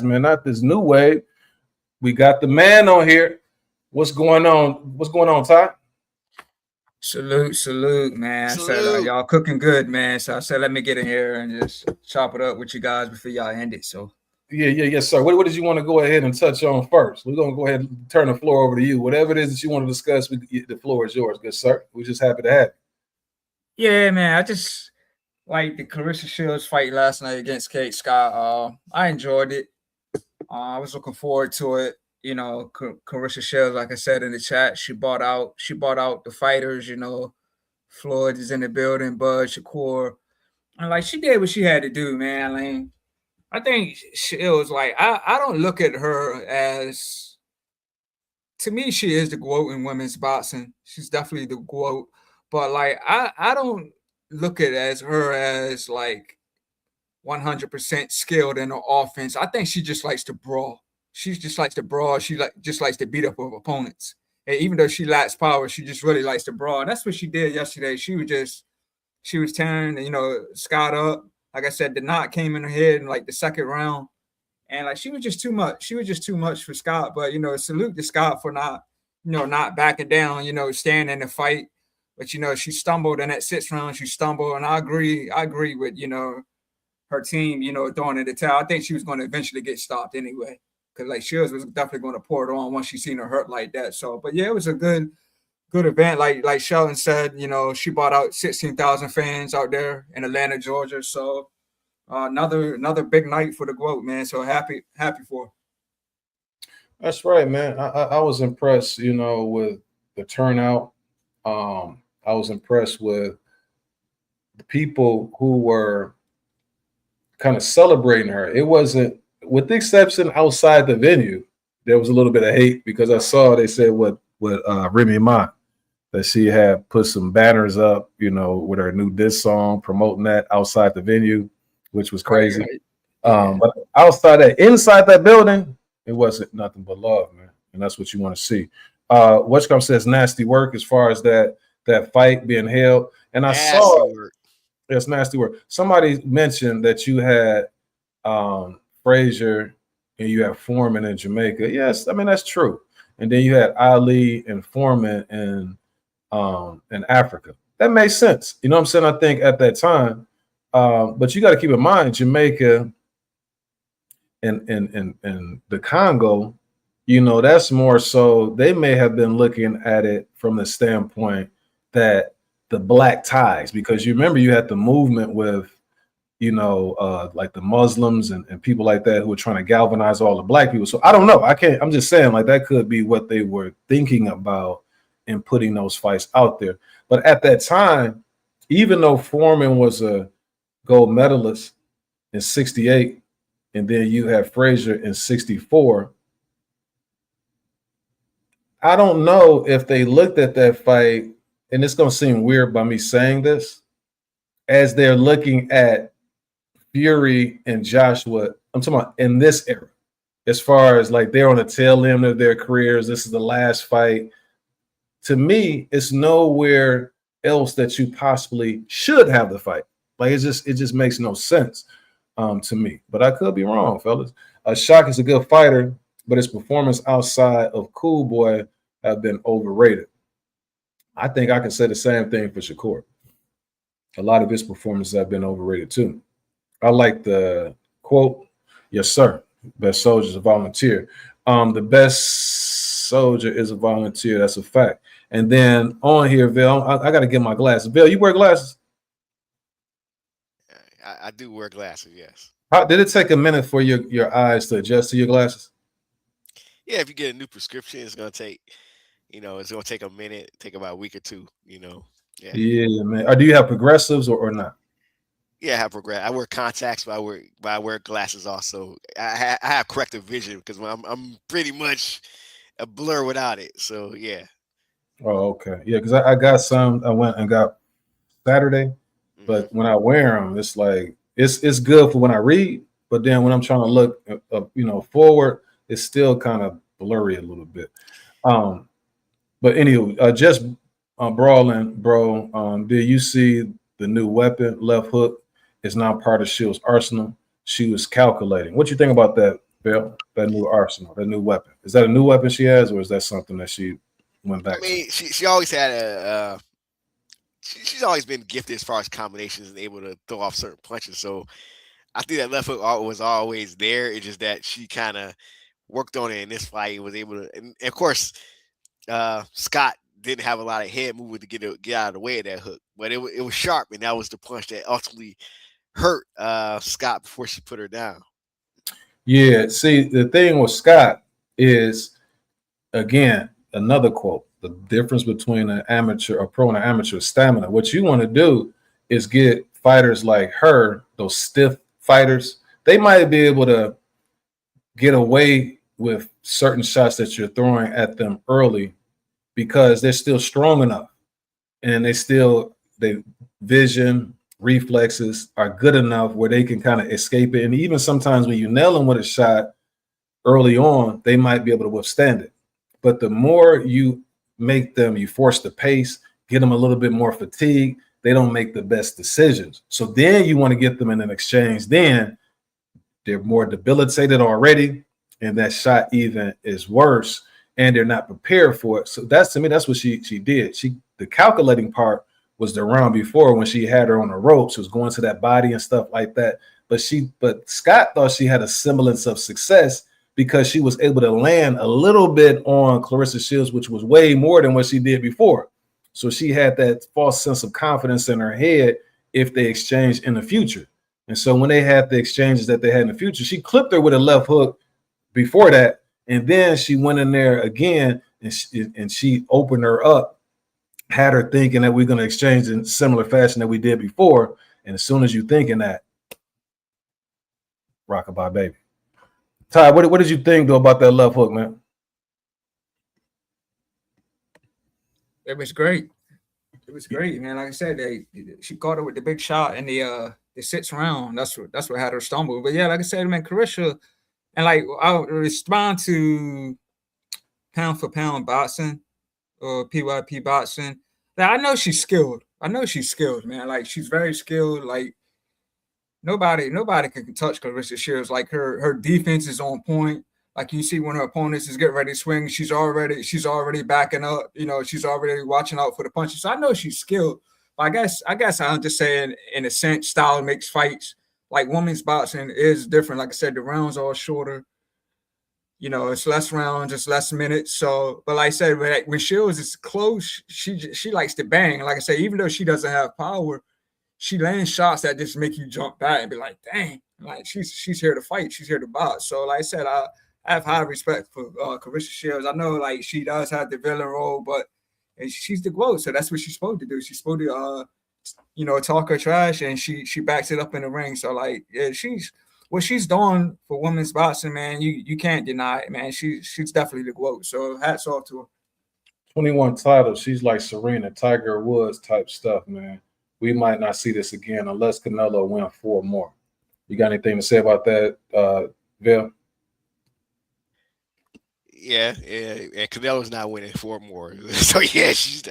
man, not this new wave. We got the man on here. What's going on? What's going on, Ty? Salute, man. I said Salute. y'all cooking good, man. So I said let me get in here and just chop it up with you guys before y'all end it. So Yes, sir. What did you want to go ahead and touch on first? We're gonna go ahead and turn the floor over to you. Whatever it is that you want to discuss, the floor is yours, good sir. We're just happy to have you. yeah, man. I just like the Clarissa Shields fight last night against Kate Scott. I enjoyed it. I was looking forward to it. You know, Clarissa Shields, like I said in the chat, she bought out the fighters. You know, Floyd is in the building, Bud, Shakur, and like she did what she had to do, man. Like, I think it was like I don't look at her as, to me, she is the GOAT in women's boxing. She's definitely the GOAT, but like I don't look at as her as like 100% skilled in her offense. I think she just likes to brawl. She just likes to brawl. She just likes to beat up her opponents. And even though she lacks power, she just really likes to brawl. And that's what she did yesterday. She was tearing, Scott up. Like I said, the knot came in her head in like the second round. And like she was just too much. She was just too much for Scott. But salute to Scott for not backing down, staying in the fight. But she stumbled in that sixth round. She stumbled. And I agree with, her team, throwing in the towel. I think she was going to eventually get stopped anyway. Because like Shields was definitely going to pour it on once she seen her hurt like that. So, but yeah, it was a good event. Like Sheldon said, she brought out 16,000 fans out there in Atlanta, Georgia. So another big night for the GOAT, man. So happy for her. That's right, man. I was impressed, with the turnout. I was impressed with the people who were kind of celebrating her. It wasn't, with the exception outside the venue, there was a little bit of hate because I saw they said with Remy Ma that she had put some banners up, with her new diss song promoting that outside the venue, which was crazy. Right. But outside that, inside that building, it wasn't nothing but love, man, and that's what you want to see. Whatchcom says nasty work as far as that fight being held, and I saw it's nasty work. Somebody mentioned that you had Frazier and you have Foreman in Jamaica. Yes, I mean that's true. And then you had Ali and Foreman in Africa. That makes sense. You know what I'm saying? I think at that time, but you got to keep in mind Jamaica and the Congo. That's more so they may have been looking at it from the standpoint that the black ties, because you remember you had the movement with like the Muslims and people like that who were trying to galvanize all the black people. So I don't know. I'm just saying like that could be what they were thinking about in putting those fights out there. But at that time, even though Foreman was a gold medalist in 68, and then you have Frazier in 64, I don't know if they looked at that fight, and it's going to seem weird by me saying this, as they're looking at Fury and Joshua, I'm talking about in this era, as far as like they're on the tail end of their careers. This is the last fight. To me, it's nowhere else that you possibly should have the fight. Like it just makes no sense to me. But I could be wrong, fellas. Shock is a good fighter, but his performance outside of Cool Boy have been overrated. I think I can say the same thing for Shakur. A lot of his performances have been overrated too. I like the quote, yes, sir. Best soldier is a volunteer. The best soldier is a volunteer. That's a fact. And then on here, Bill, I got to get my glasses. Bill, you wear glasses? I do wear glasses, yes. How did it take a minute for your eyes to adjust to your glasses? Yeah, if you get a new prescription, it's gonna take, it's gonna take a minute, take about a week or two, Yeah, man. Or do you have progressives or not? Yeah, I have progress. I wear contacts, but I wear glasses also. I have corrective vision because I'm pretty much a blur without it. So yeah. Oh, okay. Yeah, because I got some. I went and got Saturday, but when I wear them, it's like it's good for when I read. But then when I'm trying to look, forward, it's still kind of blurry a little bit. But anyway, just brawling, bro. Did you see the new weapon, left hook? Is now part of Shields' arsenal. She was calculating. What you think about that Bill, that new arsenal, that new weapon. Is that a new weapon she has, or is that something that she went back I mean, she always had a. She's always been gifted as far as combinations and able to throw off certain punches. So I think that left hook was always there. It's just that she kind of worked on it in this fight and was able to. And of course, Scott didn't have a lot of head movement to get out of the way of that hook, but it was sharp, and that was the punch that ultimately hurt Scott before she put her down. Yeah, see, the thing with Scott is, again, another quote, the difference between an amateur, a pro and an amateur stamina. What you want to do is get fighters like her, those stiff fighters. They might be able to get away with certain shots that you're throwing at them early because they're still strong enough, and they vision, reflexes are good enough where they can kind of escape it. And even sometimes when you nail them with a shot early on, they might be able to withstand it. But the more you make them, you force the pace, get them a little bit more fatigued, they don't make the best decisions. So then you want to get them in an exchange. Then they're more debilitated already, and that shot even is worse, and they're not prepared for it. So that's, to me, that's what she did. The calculating part was the round before when she had her on the ropes. She was going to that body and stuff like that. But Scott thought she had a semblance of success because she was able to land a little bit on Claressa Shields, which was way more than what she did before. So she had that false sense of confidence in her head if they exchanged in the future. And so when they had the exchanges that they had in the future, she clipped her with a left hook before that. And then she went in there again and she opened her up, had her thinking that we're going to exchange in similar fashion that we did before. And as soon as you thinking that, rockabye baby. Ty, what did you think though about that left hook, man? It was great. It was great, man. Like I said, she caught her with the big shot in the 6th round. That's what had her stumble. But yeah, like I said, man, Claressa, and like I'll respond to pound for pound boxing or PYP boxing. Now, I know she's skilled. Man. Like she's very skilled. Like nobody can touch Claressa Shields. Like her defense is on point. Like you see when her opponents is getting ready to swing, she's already backing up. You know, she's already watching out for the punches. So I know she's skilled. But I guess I'm just saying, in a sense, style makes fights. Like women's boxing is different. Like I said, the rounds are shorter. You know, it's less rounds, it's less minutes. So, but like I said, when Shields is close, she likes to bang. Like I said, even though she doesn't have power, she lands shots that just make you jump back and be like, dang, like she's here to fight, she's here to box. So, like I said, I have high respect for Claressa Shields. I know, like, she does have the villain role, but she's the GOAT, so that's what she's supposed to do. She's supposed to, talk her trash, and she backs it up in the ring. So, like, yeah, what she's doing for women's boxing, man, you can't deny it, man. She's definitely the GOAT. So hats off to her. 21 titles. She's like Serena, Tiger Woods type stuff, man. We might not see this again unless Canelo win 4 more. You got anything to say about that, Bill? Yeah, and Canelo's not winning 4 more. So yeah, she's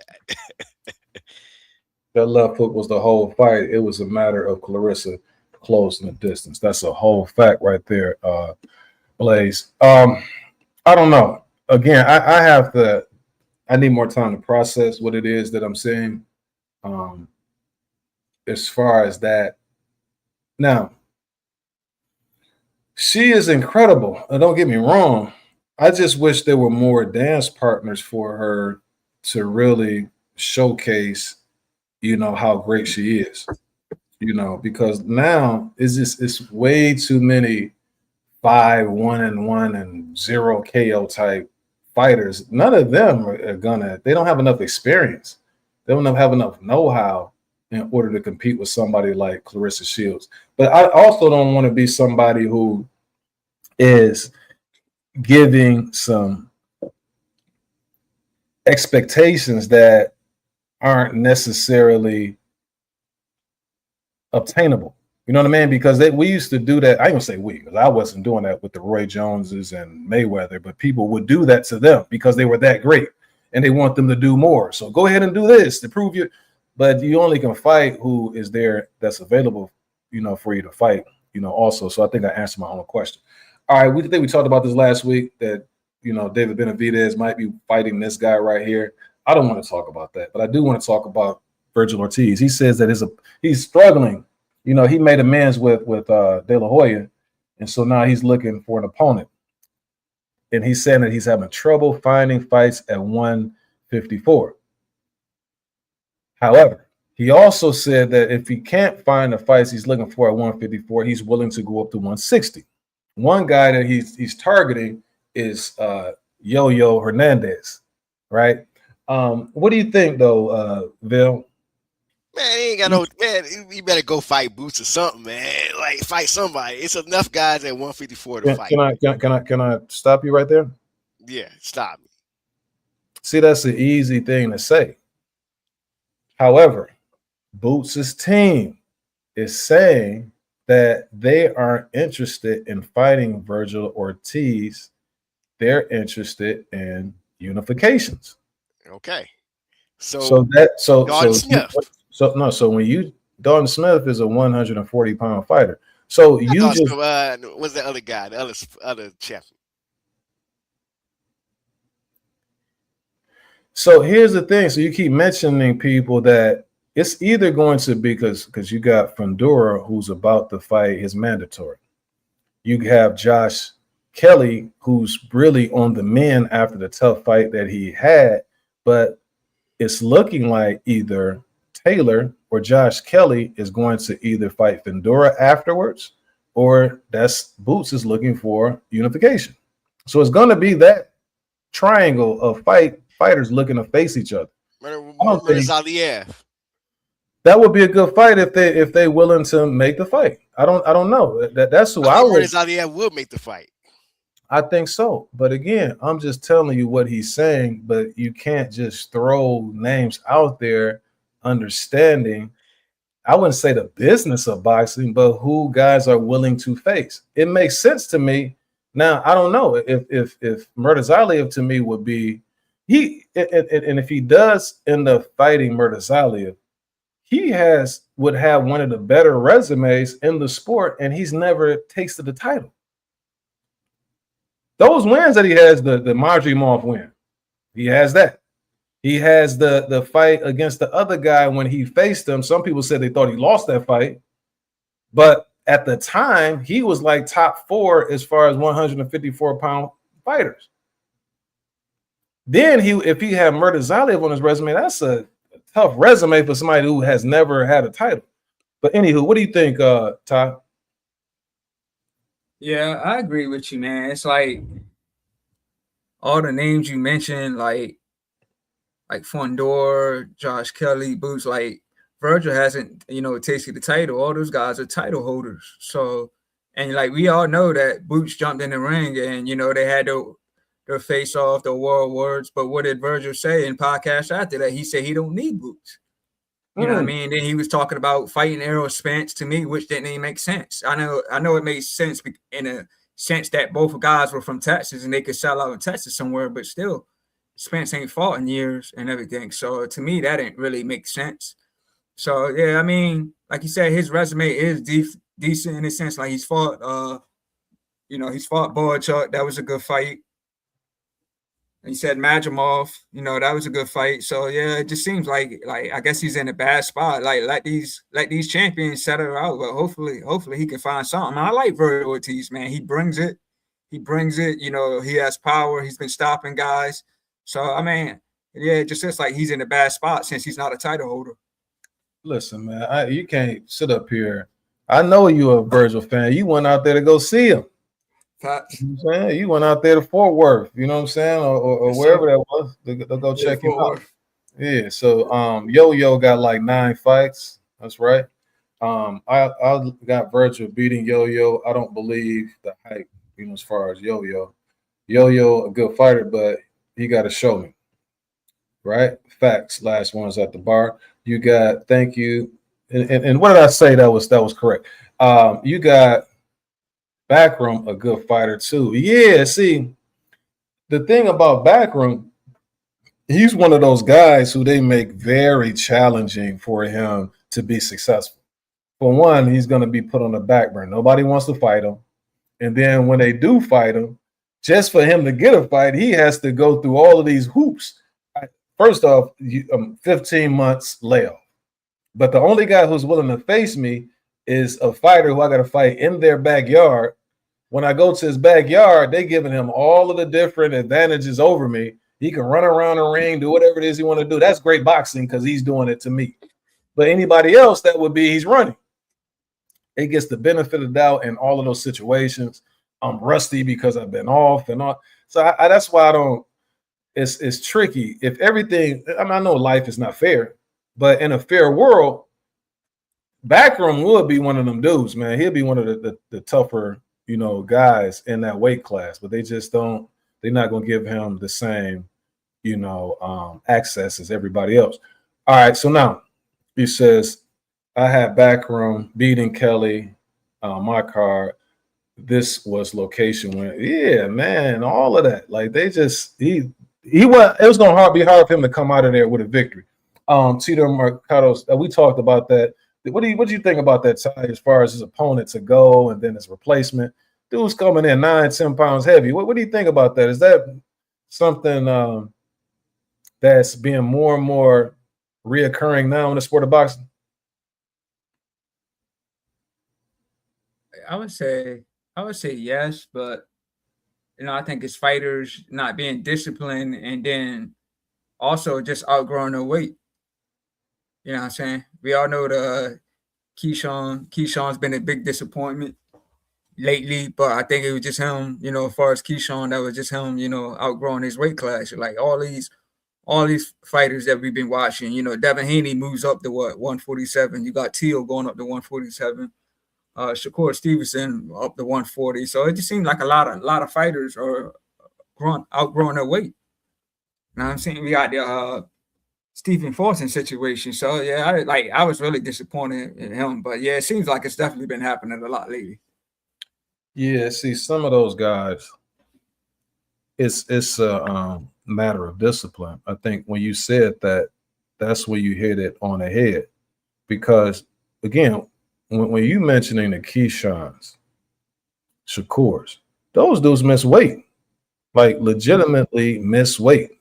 that left hook was the whole fight. It was a matter of Claressa closing the distance. That's a whole fact right there, Blaze. I don't know. Again, I need more time to process what it is that I'm seeing. As far as that, now she is incredible. Don't get me wrong. I just wish there were more dance partners for her to really showcase, how great she is. Because now it's way too many 5-1-1 and 0 KO type fighters. None of them they don't have enough experience. They don't have enough know-how in order to compete with somebody like Claressa Shields. But I also don't want to be somebody who is giving some expectations that aren't necessarily obtainable. You know what I mean? Because we used to do that. I ain't gonna say we, because I wasn't doing that with the Roy Joneses and Mayweather, but people would do that to them because they were that great and they want them to do more. So go ahead and do this to prove you. But you only can fight who is there that's available, for you to fight, also. So I think I answered my own question. All right, we think we talked about this last week that David Benavidez might be fighting this guy right here. I don't want to talk about that, but I do want to talk about Vergil Ortiz. He says that he's struggling. He made amends with De La Hoya, and so now he's looking for an opponent. And he's saying that he's having trouble finding fights at 154. However, he also said that if he can't find the fights he's looking for at 154, he's willing to go up to 160. One guy that he's targeting is Yo-Yo Hernandez, right? What do you think, though, Vil? Man, he ain't got no man. You better go fight Boots or something, man. Like fight somebody. It's enough guys at 154 to fight. Can I stop you right there? Yeah, stop me. See, that's an easy thing to say. However, Boots' team is saying that they aren't interested in fighting Vergil Ortiz. They're interested in unifications. Okay. So when Dalton Smith is a 140-pound fighter. So what's the other guy, the other champion? So here's the thing. So you keep mentioning people that it's either going to be because you got Fundora who's about to fight his mandatory. You have Josh Kelly who's really on the mend after the tough fight that he had, but it's looking like either Taylor or Josh Kelly is going to either fight Fundora afterwards, or that's Boots is looking for unification. So it's going to be that triangle of fighters looking to face each other. That would be a good fight if they willing to make the fight. I don't know. That's who I would. Zaliev will make the fight. I think so. But again, I'm just telling you what he's saying, but you can't just throw names out there understanding, I wouldn't say the business of boxing, but who guys are willing to face. It makes sense to me. Now, I don't know if Murtazaliev to me would be and if he does end up fighting Murtazaliev, he would have one of the better resumes in the sport, and he's never tasted the title. Those wins that he has, the Marjimov win, he has that. He has the fight against the other guy when he faced him. Some people said they thought he lost that fight, but at the time, he was like top 4 as far as 154-pound fighters. Then if he had Murtazaliev on his resume, that's a tough resume for somebody who has never had a title. But anywho, what do you think, Todd? Yeah, I agree with you, man. It's like all the names you mentioned, like Fondor, Josh Kelly, Boots, like Vergil hasn't, tasted the title. All those guys are title holders. So, and like we all know that Boots jumped in the ring and, they had their face off, the war words. But what did Vergil say in podcast after that? He said he don't need Boots. You know what I mean? Then he was talking about fighting Errol Spence to me, which didn't even make sense. I know it made sense in a sense that both guys were from Texas and they could sell out in Texas somewhere, but still, Spence ain't fought in years and everything. So to me, that didn't really make sense. So yeah, I mean, like you said, his resume is decent in a sense. Like he's fought, he's fought Boychuk. That was a good fight. He said Majimov, that was a good fight. So yeah, it just seems like I guess he's in a bad spot. Like let these champions settle out, but hopefully he can find something. I like Vergil Ortiz, man. He brings it. He has power. He's been stopping guys. So I mean, yeah, it just looks like he's in a bad spot since he's not a title holder. Listen, man, you can't sit up here. I know you're a Vergil fan. You went out there to go see him. You know what I'm saying? You went out there to Fort Worth, you know what I'm saying, or wherever that was to go check him out. Yeah, so Yo-Yo got like 9 fights. That's right. I got Vergil beating Yo-Yo. I don't believe the hype, as far as Yo-Yo. Yo-Yo a good fighter, but he got to show me. Right? Facts. Last one's at the bar. You got thank you. And what did I say that was correct? You got Backroom, a good fighter too. Yeah, see, the thing about Backroom, he's one of those guys who they make very challenging for him to be successful. For one, he's going to be put on the back burner. Nobody wants to fight him. And then when they do fight him, just for him to get a fight, he has to go through all of these hoops. First off, 15 months layoff. But the only guy who's willing to face me is a fighter who I got to fight in their backyard. When I go to his backyard, they giving him all of the different advantages over me. He can run around the ring, do whatever it is he want to do. That's great boxing because he's doing it to me. But anybody else, that would be he's running. It gets the benefit of the doubt in all of those situations. I'm rusty because I've been off and all. So that's why I don't. It's tricky. If everything, I mean, I know life is not fair, but in a fair world, Backroom would be one of them dudes, man. He'll be one of the tougher, guys in that weight class. But they just don't. They're not going to give him the same, access as everybody else. All right. So now he says, I had Backroom beating Kelly, my card. This was location win. Yeah, man, all of that. Like they just it was gonna be hard for him to come out of there with a victory. Tito Mercados, we talked about that. What do you think about that, Ty, as far as his opponent to go and then his replacement? Dude's coming in 9-10 pounds heavy. What do you think about that? Is that something that's being more and more reoccurring now in the sport of boxing? I would say yes, but I think it's fighters not being disciplined and then also just outgrowing their weight. You know what I'm saying? We all know the Keyshawn's been a big disappointment lately, but I think it was just him, as far as Keyshawn, that was just him, outgrowing his weight class. Like all these fighters that we've been watching, Devin Haney moves up to 147. You got TEO going up to 147. Shakur Stevenson up to 140. So it just seems like a lot of fighters are outgrowing their weight. You know what I'm saying? We got the Stephen Forson situation. So yeah, I was really disappointed in him. But yeah, it seems like it's definitely been happening a lot lately. Yeah, see, some of those guys, it's a matter of discipline. I think when you said that, that's where you hit it on the head. Because again, when you mentioning the Keyshawns, Shakurs, those dudes miss weight, like legitimately miss weight.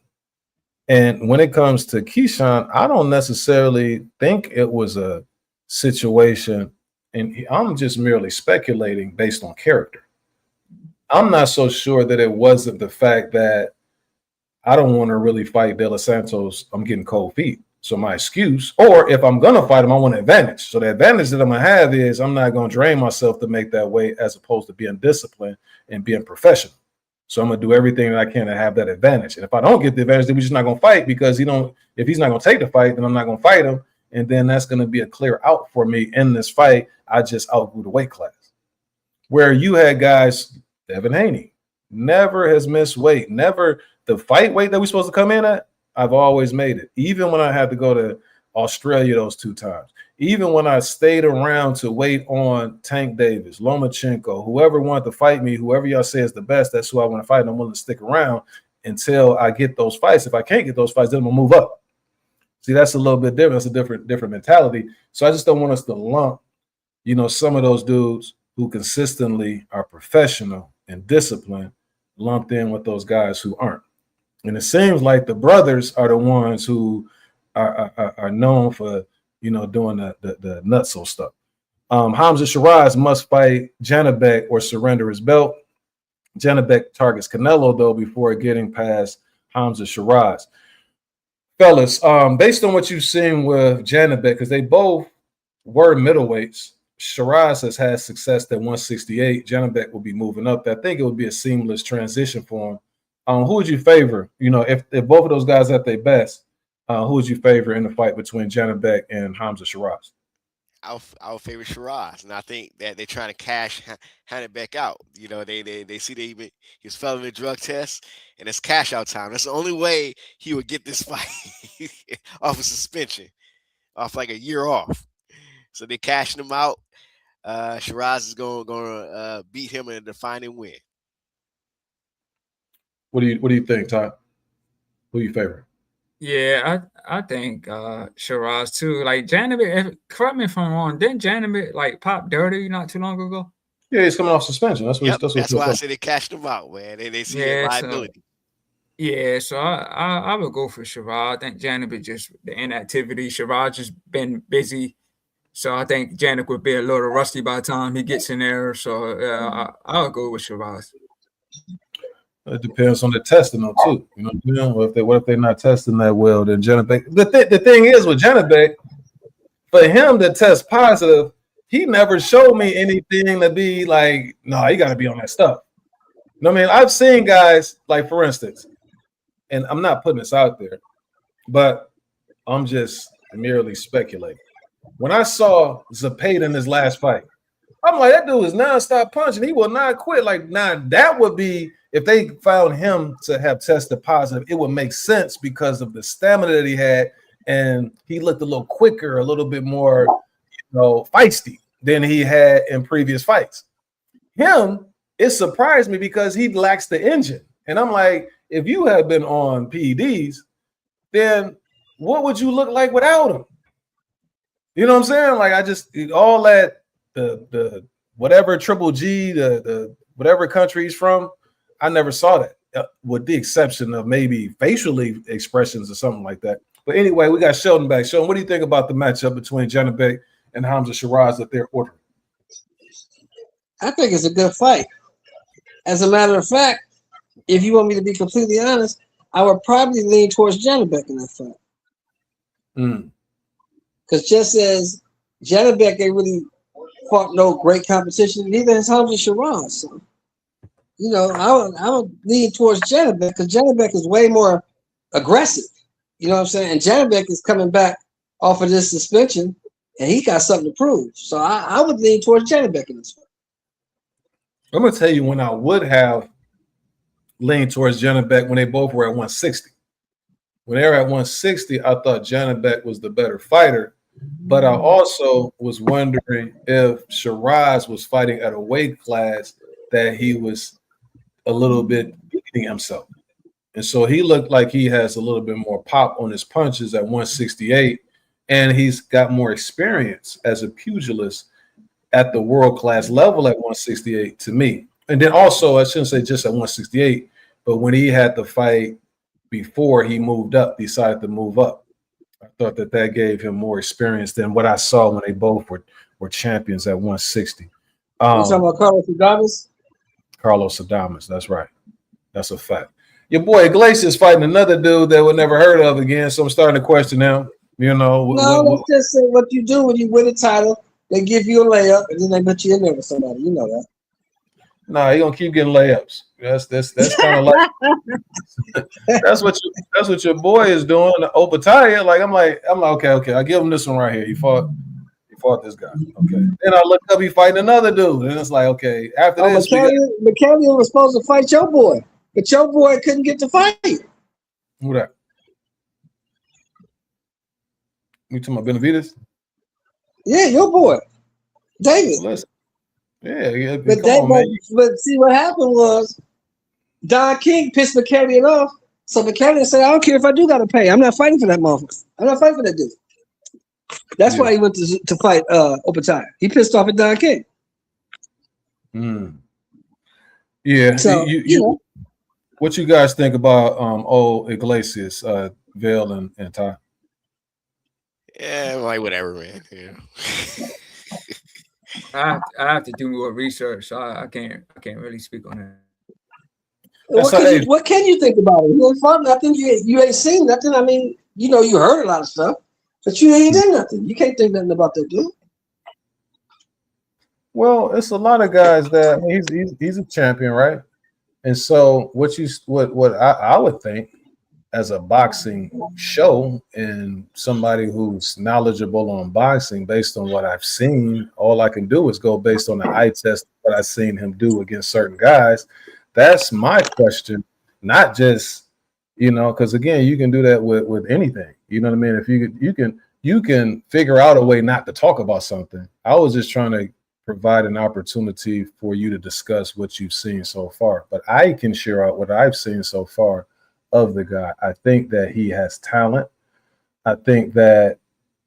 And when it comes to Keyshawn, I don't necessarily think it was a situation, and I'm just merely speculating based on character. I'm not so sure that it wasn't the fact that I don't want to really fight De Los Santos. I'm getting cold feet. So my excuse, or if I'm going to fight him, I want an advantage. So the advantage that I'm going to have is I'm not going to drain myself to make that weight as opposed to being disciplined and being professional. So I'm going to do everything that I can to have that advantage. And if I don't get the advantage, then we're just not going to fight because if he's not going to take the fight, then I'm not going to fight him. And then that's going to be a clear out for me in this fight. I just outgrew the weight class. Where you had guys, Devin Haney, never has missed weight. Never the fight weight that we're supposed to come in at. I've always made it, even when I had to go to Australia those 2 times, even when I stayed around to wait on Tank Davis, Lomachenko, whoever wanted to fight me, whoever y'all say is the best, that's who I want to fight. And I'm willing to stick around until I get those fights. If I can't get those fights, then I'm gonna move up. See, that's a little bit different. That's a different mentality. So I just don't want us to lump, some of those dudes who consistently are professional and disciplined, lumped in with those guys who aren't. And it seems like the brothers are the ones who are known for, doing the nutso stuff. Hamza Shiraz must fight Janibek or surrender his belt. Janibek targets Canelo, though, before getting past Hamza Shiraz. Fellas, based on what you've seen with Janibek, because they both were middleweights, Shiraz has had success at 168. Janibek will be moving up. I think it would be a seamless transition for him. Who would you favor? If both of those guys at their best, who would you favor in the fight between Janibek and Hamza Shiraz? I'll favor Shiraz, and I think that they're trying to cash Janibek out. They see he was failing the drug test, and it's cash out time. That's the only way he would get this fight off of suspension, off like a year off. So they're cashing him out. Shiraz is going to beat him in a defining win. What do you think, Todd? Who you favor? Yeah, I think Shiraz too. Like Janibek, correct me if I'm wrong, didn't Janibek like pop dirty not too long ago? Yeah, he's coming off suspension. That's what. Yep, That's that's why I what. said they cashed him out, man. They see Yeah, a so liability. yeah, so I would go for Shiraz. I think Janibek just the inactivity. Shiraz just been busy, so I think Janibek would be a little rusty by the time he gets in there. So yeah, I would go with Shiraz. It depends on the testing, though, too. You know what I'm saying? What if they're not testing that well? Then Janibek. The thing is with Janibek, for him to test positive, he never showed me anything to be like, no, you got to be on that stuff. You know what I mean? I've seen guys like, for instance, and I'm not putting this out there, but I'm just merely speculating. When I saw Zepeda in his last fight, I'm like, that dude is nonstop punching. He will not quit. Like, now that would be, if they found him to have tested positive, it would make sense because of the stamina that he had, and he looked a little quicker, a little bit more, feisty than he had in previous fights. Him, it surprised me because he lacks the engine. And I'm like, if you had been on PEDs, then what would you look like without him? You know what I'm saying? Like, I just, all that, the whatever Triple G, the whatever country he's from, I never saw that, with the exception of maybe facially expressions or something like that. But anyway, we got Sheldon back. Sheldon, what do you think about the matchup between Janibek and Hamza Shiraz that they're ordering? I think it's a good fight. As a matter of fact, if you want me to be completely honest, I would probably lean towards Janibek in that fight. Because just as Janibek ain't really fought no great competition, neither has Hamza Shiraz. So, I would lean towards Janibek because Janibek is way more aggressive. You know what I'm saying? And Janibek is coming back off of this suspension, and he got something to prove. So I would lean towards Janibek in this fight. I'm going to tell you when I would have leaned towards Janibek when they both were at 160. When they were at 160, I thought Janibek was the better fighter. But I also was wondering if Shiraz was fighting at a weight class that he was a little bit beating himself. And so he looked like he has a little bit more pop on his punches at 168. And he's got more experience as a pugilist at the world-class level at 168 to me. And then also, I shouldn't say just at 168, but when he had the fight before he moved up, decided to move up, I thought that gave him more experience than what I saw when they both were champions at 160. You talking about Carlos Adames? Carlos Adames, that's right. That's a fact. Your boy Iglesias fighting another dude that we never heard of again, so I'm starting to question him. Let's just say what you do when you win a title. They give you a layup, and then they put you in there with somebody. You know that. Nah, he gonna keep getting layups. That's kind of like that's what your boy is doing. Opataya, I'm like, okay, I give him this one right here. He fought this guy. Okay, then I look up, he fighting another dude, and it's like, okay, after this, McCallion was supposed to fight your boy, but your boy couldn't get to fight. Who that? You talking about Benavidez? Yeah, your boy, David. Listen. Yeah, but see what happened was Don King pissed McCallion off. So McCallion said, I don't care if I do gotta pay. I'm not fighting for that motherfucker. I'm not fighting for that dude. That's why he went to fight Opataya. He pissed off at Don King. Yeah. So, what you guys think about old Iglesias, Vail and Ty? Yeah, like whatever, man. I have to do more research, so I can't really speak on What that. what can you think about it? You ain't fought nothing. You ain't seen nothing. I mean, you heard a lot of stuff, but you ain't done nothing. You can't think nothing about that dude. Well, it's a lot of guys that he's a champion, right? And so what I would think as a boxing show and somebody who's knowledgeable on boxing based on what I've seen, all I can do is go based on the eye test what I've seen him do against certain guys. That's my question, not just, because again, you can do that with anything. You know what I mean? If you can figure out a way not to talk about something. I was just trying to provide an opportunity for you to discuss what you've seen so far. But I can share out what I've seen so far of the guy. I think that he has talent. I think that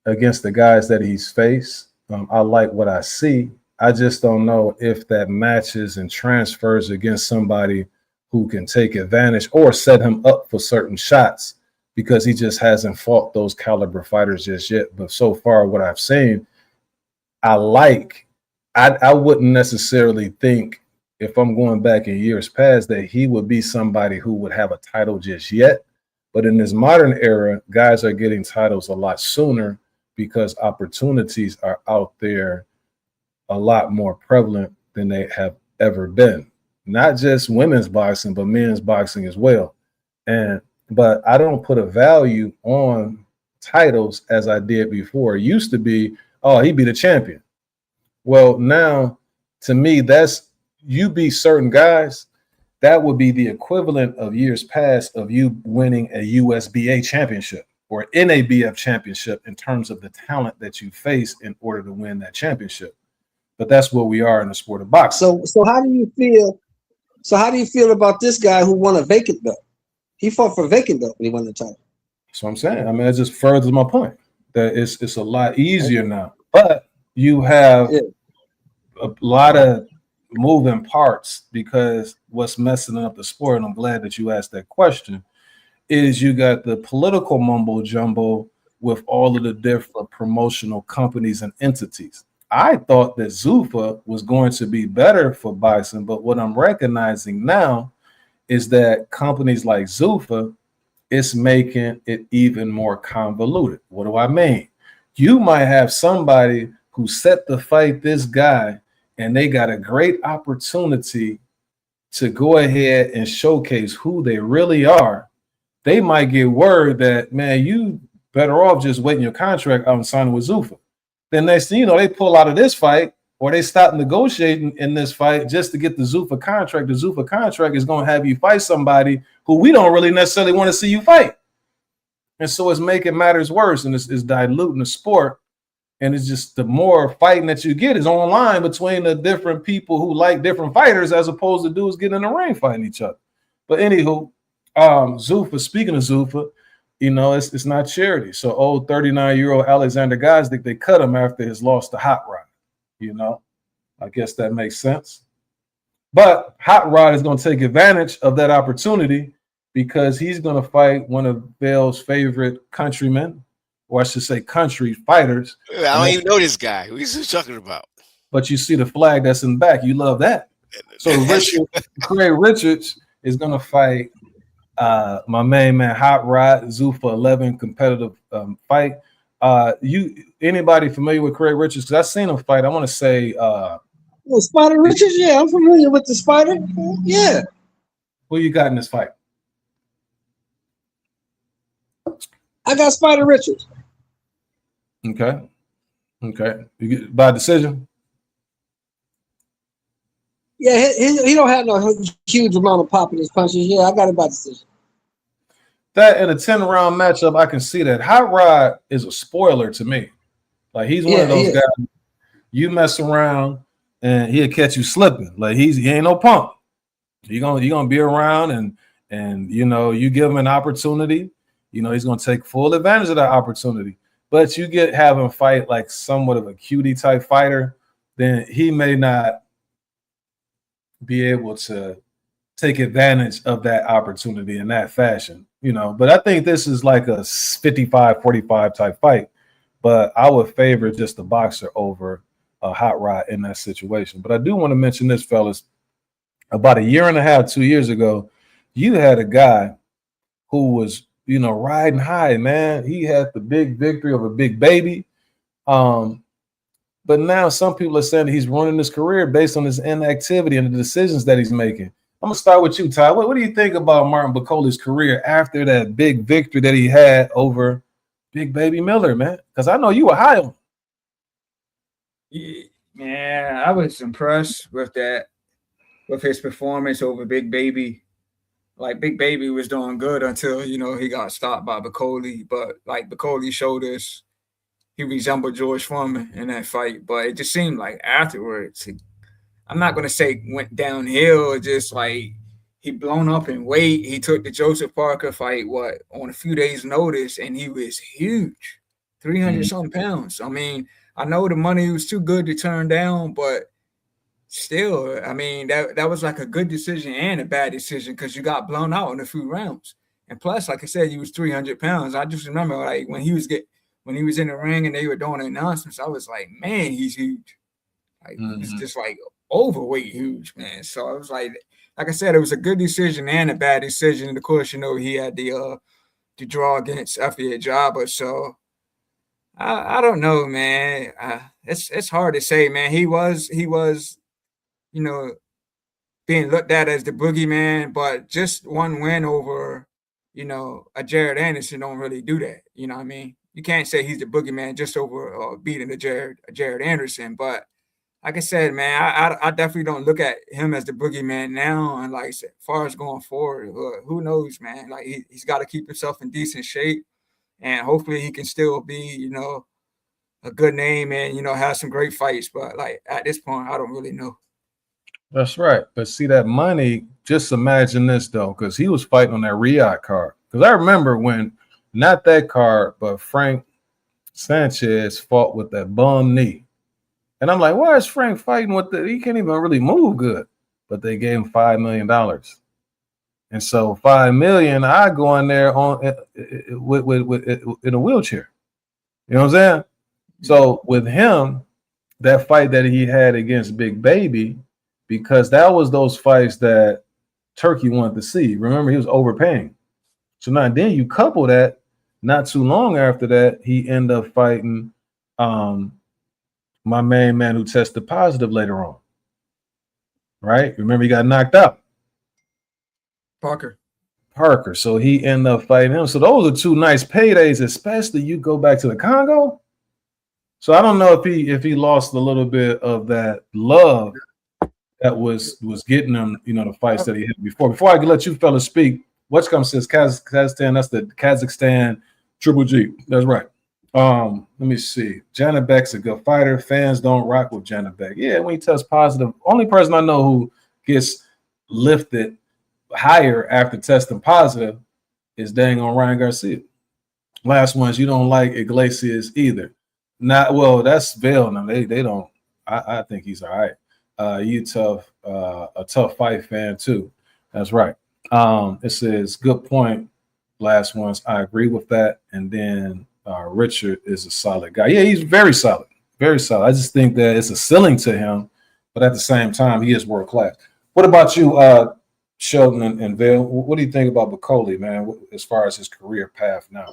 against the guys that he's faced, I like what I see. I just don't know if that matches and transfers against somebody who can take advantage or set him up for certain shots, because he just hasn't fought those caliber fighters just yet. But so far, what I've seen, I wouldn't necessarily think, if I'm going back in years past, that he would be somebody who would have a title just yet. But in this modern era, guys are getting titles a lot sooner because opportunities are out there a lot more prevalent than they have ever been. Not just women's boxing, but men's boxing as well. But I don't put a value on titles as I did before. It used to be, oh, he'd be the champion. Well, now, to me, that's, you be certain guys, that would be the equivalent of years past of you winning a USBA championship or NABF championship in terms of the talent that you face in order to win that championship. But that's what we are in the sport of boxing. So how do you feel? So how do you feel about this guy who won a vacant belt? He fought for a vacant belt when he won the title. That's what I'm saying. I mean, it just furthers my point that it's a lot easier now. But you have a lot of moving parts, because what's messing up the sport, and I'm glad that you asked that question, is you got the political mumbo jumbo with all of the different promotional companies and entities. I thought that Zuffa was going to be better for boxing, but what I'm recognizing now is that companies like Zuffa is making it even more convoluted. What do I mean? You might have somebody who set to fight this guy, and they got a great opportunity to go ahead and showcase who they really are. They might get word that, man, you better off just waiting your contract out and signing with Zuffa. Then next thing you know, they pull out of this fight, or they stop negotiating in this fight just to get the Zuffa contract. The Zuffa contract is going to have you fight somebody who we don't really necessarily want to see you fight. And so it's making matters worse, and it's diluting the sport. And it's just, the more fighting that you get is online between the different people who like different fighters, as opposed to dudes getting in the ring fighting each other. But anywho, Zuffa, speaking of Zuffa, you know, it's not charity. So old 39-year-old Alexander Gosdick, they cut him after his loss to Hot Rod. You know, I guess that makes sense. But Hot Rod is going to take advantage of that opportunity, because he's going to fight one of Bell's favorite countrymen, or I should say country fighters. I don't even know this guy. What are you talking about? But you see the flag that's in the back. You love that. So Craig Richards is going to fight my main man, Hot Rod, Zuffa 11 competitive fight. Anybody familiar with Craig Richards? Because I've seen him fight. I want to say Spider Richards. Yeah, I'm familiar with the Spider. Yeah. Who you got in this fight? I got Spider Richards. Okay. You get by decision? Yeah, he don't have no huge amount of pop in his punches. Yeah, I got it by decision. That in a 10-round matchup, I can see that. Hot Rod is a spoiler to me. Like, he's one of those guys, you mess around and he'll catch you slipping. Like, he ain't no punk. You're gonna be around, and you know, you give him an opportunity, you know, he's gonna take full advantage of that opportunity. But you have him fight like somewhat of a cutie type fighter, then he may not be able to take advantage of that opportunity in that fashion, you know. But I think this is like a 55-45 type fight. But I would favor just the boxer over a Hot Rod in that situation. But I do want to mention this, fellas. About a year and a half, 2 years ago, you had a guy who was, you know, riding high, man. He had the big victory of a big baby. But now some people are saying that he's running his career based on his inactivity and the decisions that he's making. I'm going to start with you, Ty. What do you think about Martin Bakole's career after that big victory that he had over Big Baby Miller, man? Because I know you were high on him. Yeah, I was impressed with that, with his performance over Big Baby. Like, Big Baby was doing good until, you know, he got stopped by Bakole. But, like, Bakole showed us he resembled George Foreman in that fight. But it just seemed like afterwards, I'm not going to say went downhill, just like he blown up in weight. He took the Joseph Parker fight, on a few days' notice, and he was huge, 300-something pounds. I mean, I know the money was too good to turn down, but still, I mean, that was like a good decision and a bad decision because you got blown out in a few rounds. And plus, like I said, he was 300 pounds. I just remember like when he was in the ring and they were doing the announcements, I was like, man, he's huge. Like it's just like overweight huge, man. So I was like I said, it was a good decision and a bad decision. And of course, you know, he had the draw against Effie Jabba. So I don't know, man. It's hard to say, man. He was, you know, being looked at as the boogeyman, but just one win over, you know, a Jared Anderson don't really do that. You know what I mean? You can't say he's the boogeyman just over beating a Jared Anderson. But like I said, man, I definitely don't look at him as the boogeyman now. And like I said, as far as going forward, who knows, man? Like he's got to keep himself in decent shape, and hopefully he can still be, you know, a good name and, you know, have some great fights. But like at this point, I don't really know. That's right. But see that money, just imagine this though, because he was fighting on that Riyadh card. Because I remember when, not that card, but Frank Sanchez fought with that bum knee. And I'm like, why is Frank fighting with he can't even really move good. But they gave him $5 million. And so $5 million, I go in there with in a wheelchair. You know what I'm saying? So with him, that fight that he had against Big Baby, because that was those fights that Turkey wanted to see. Remember, he was overpaying. So now then you couple that, not too long after that, he ended up fighting my main man who tested positive later on. Right? Remember, he got knocked out. Parker. So he ended up fighting him. So those are two nice paydays, especially you go back to the Congo. So I don't know if he lost a little bit of that love that was getting him, you know, the fights that he had before. Before I can let you fellas speak, what's come since Kazakhstan? That's the Kazakhstan Triple G. That's right. Let me see. Janibek's a good fighter. Fans don't rock with Janibek. Yeah, when he tests positive, only person I know who gets lifted higher after testing positive is dang on Ryan Garcia. Last ones, you don't like Iglesias either. Not well, that's Vail now. They don't. I think he's all right. You tough, a tough fight fan too. That's right. It says good point. Last ones, I agree with that. And then Richard is a solid guy. Yeah, he's very solid, very solid. I just think that it's a ceiling to him, but at the same time, he is world class. What about you, Sheldon and Vail? What do you think about Bakole, man, as far as his career path now?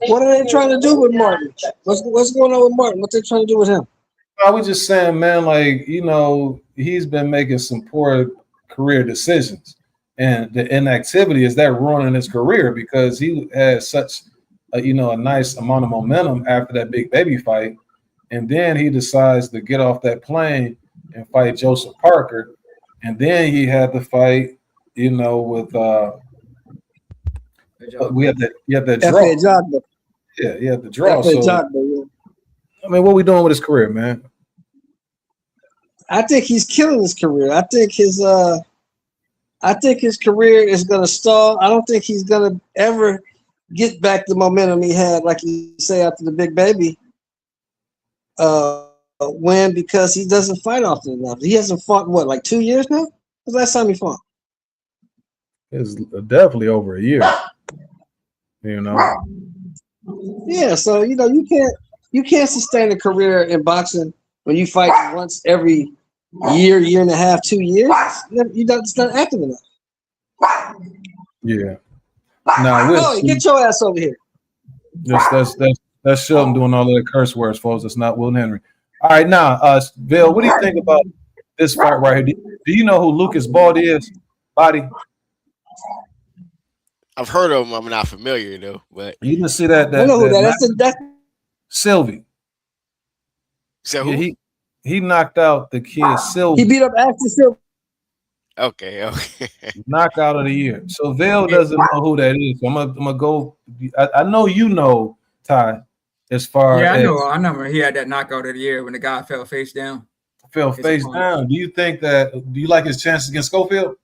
What are they trying to do with Martin? What's going on with Martin? What they trying to do with him? I was just saying, man, like, you know, he's been making some poor career decisions, and the inactivity is that ruining his career because he has such a nice amount of momentum after that Big Baby fight, and then he decides to get off that plane and fight Joseph Parker, and then he had to fight, you know, with we have that draw. Yeah, he had the draw. So, I mean, what are we doing with his career, man? I think he's killing his career. I think his career is gonna stall. I don't think he's gonna ever get back the momentum he had, like you say, after the Big Baby win, because he doesn't fight often enough. He hasn't fought what, like 2 years now? When's the last time he fought? It's definitely over a year. You know. Yeah, so you know you can't sustain a career in boxing when you fight once every year and a half, 2 years. It's not active enough. Yeah. Now, get your ass over here. That's Sheldon doing all of the curse words, folks. It's not Will Henry. All right, now, Bill, what do you think about this fight right here? Do you know who Lucas Baldi is? Bahdi? I've heard of him. I'm not familiar though. But you can see that. I know who that is. That's Sylvie. So yeah, he knocked out the kid Sylvie. He beat up Axel Sylvie. Okay. Knockout of the year. So Vail doesn't know who that is. So I'm gonna go. I know you know, Ty. As far as I know he had that knockout of the year when the guy fell face down. Fell face down. Do you like his chances against Schofield?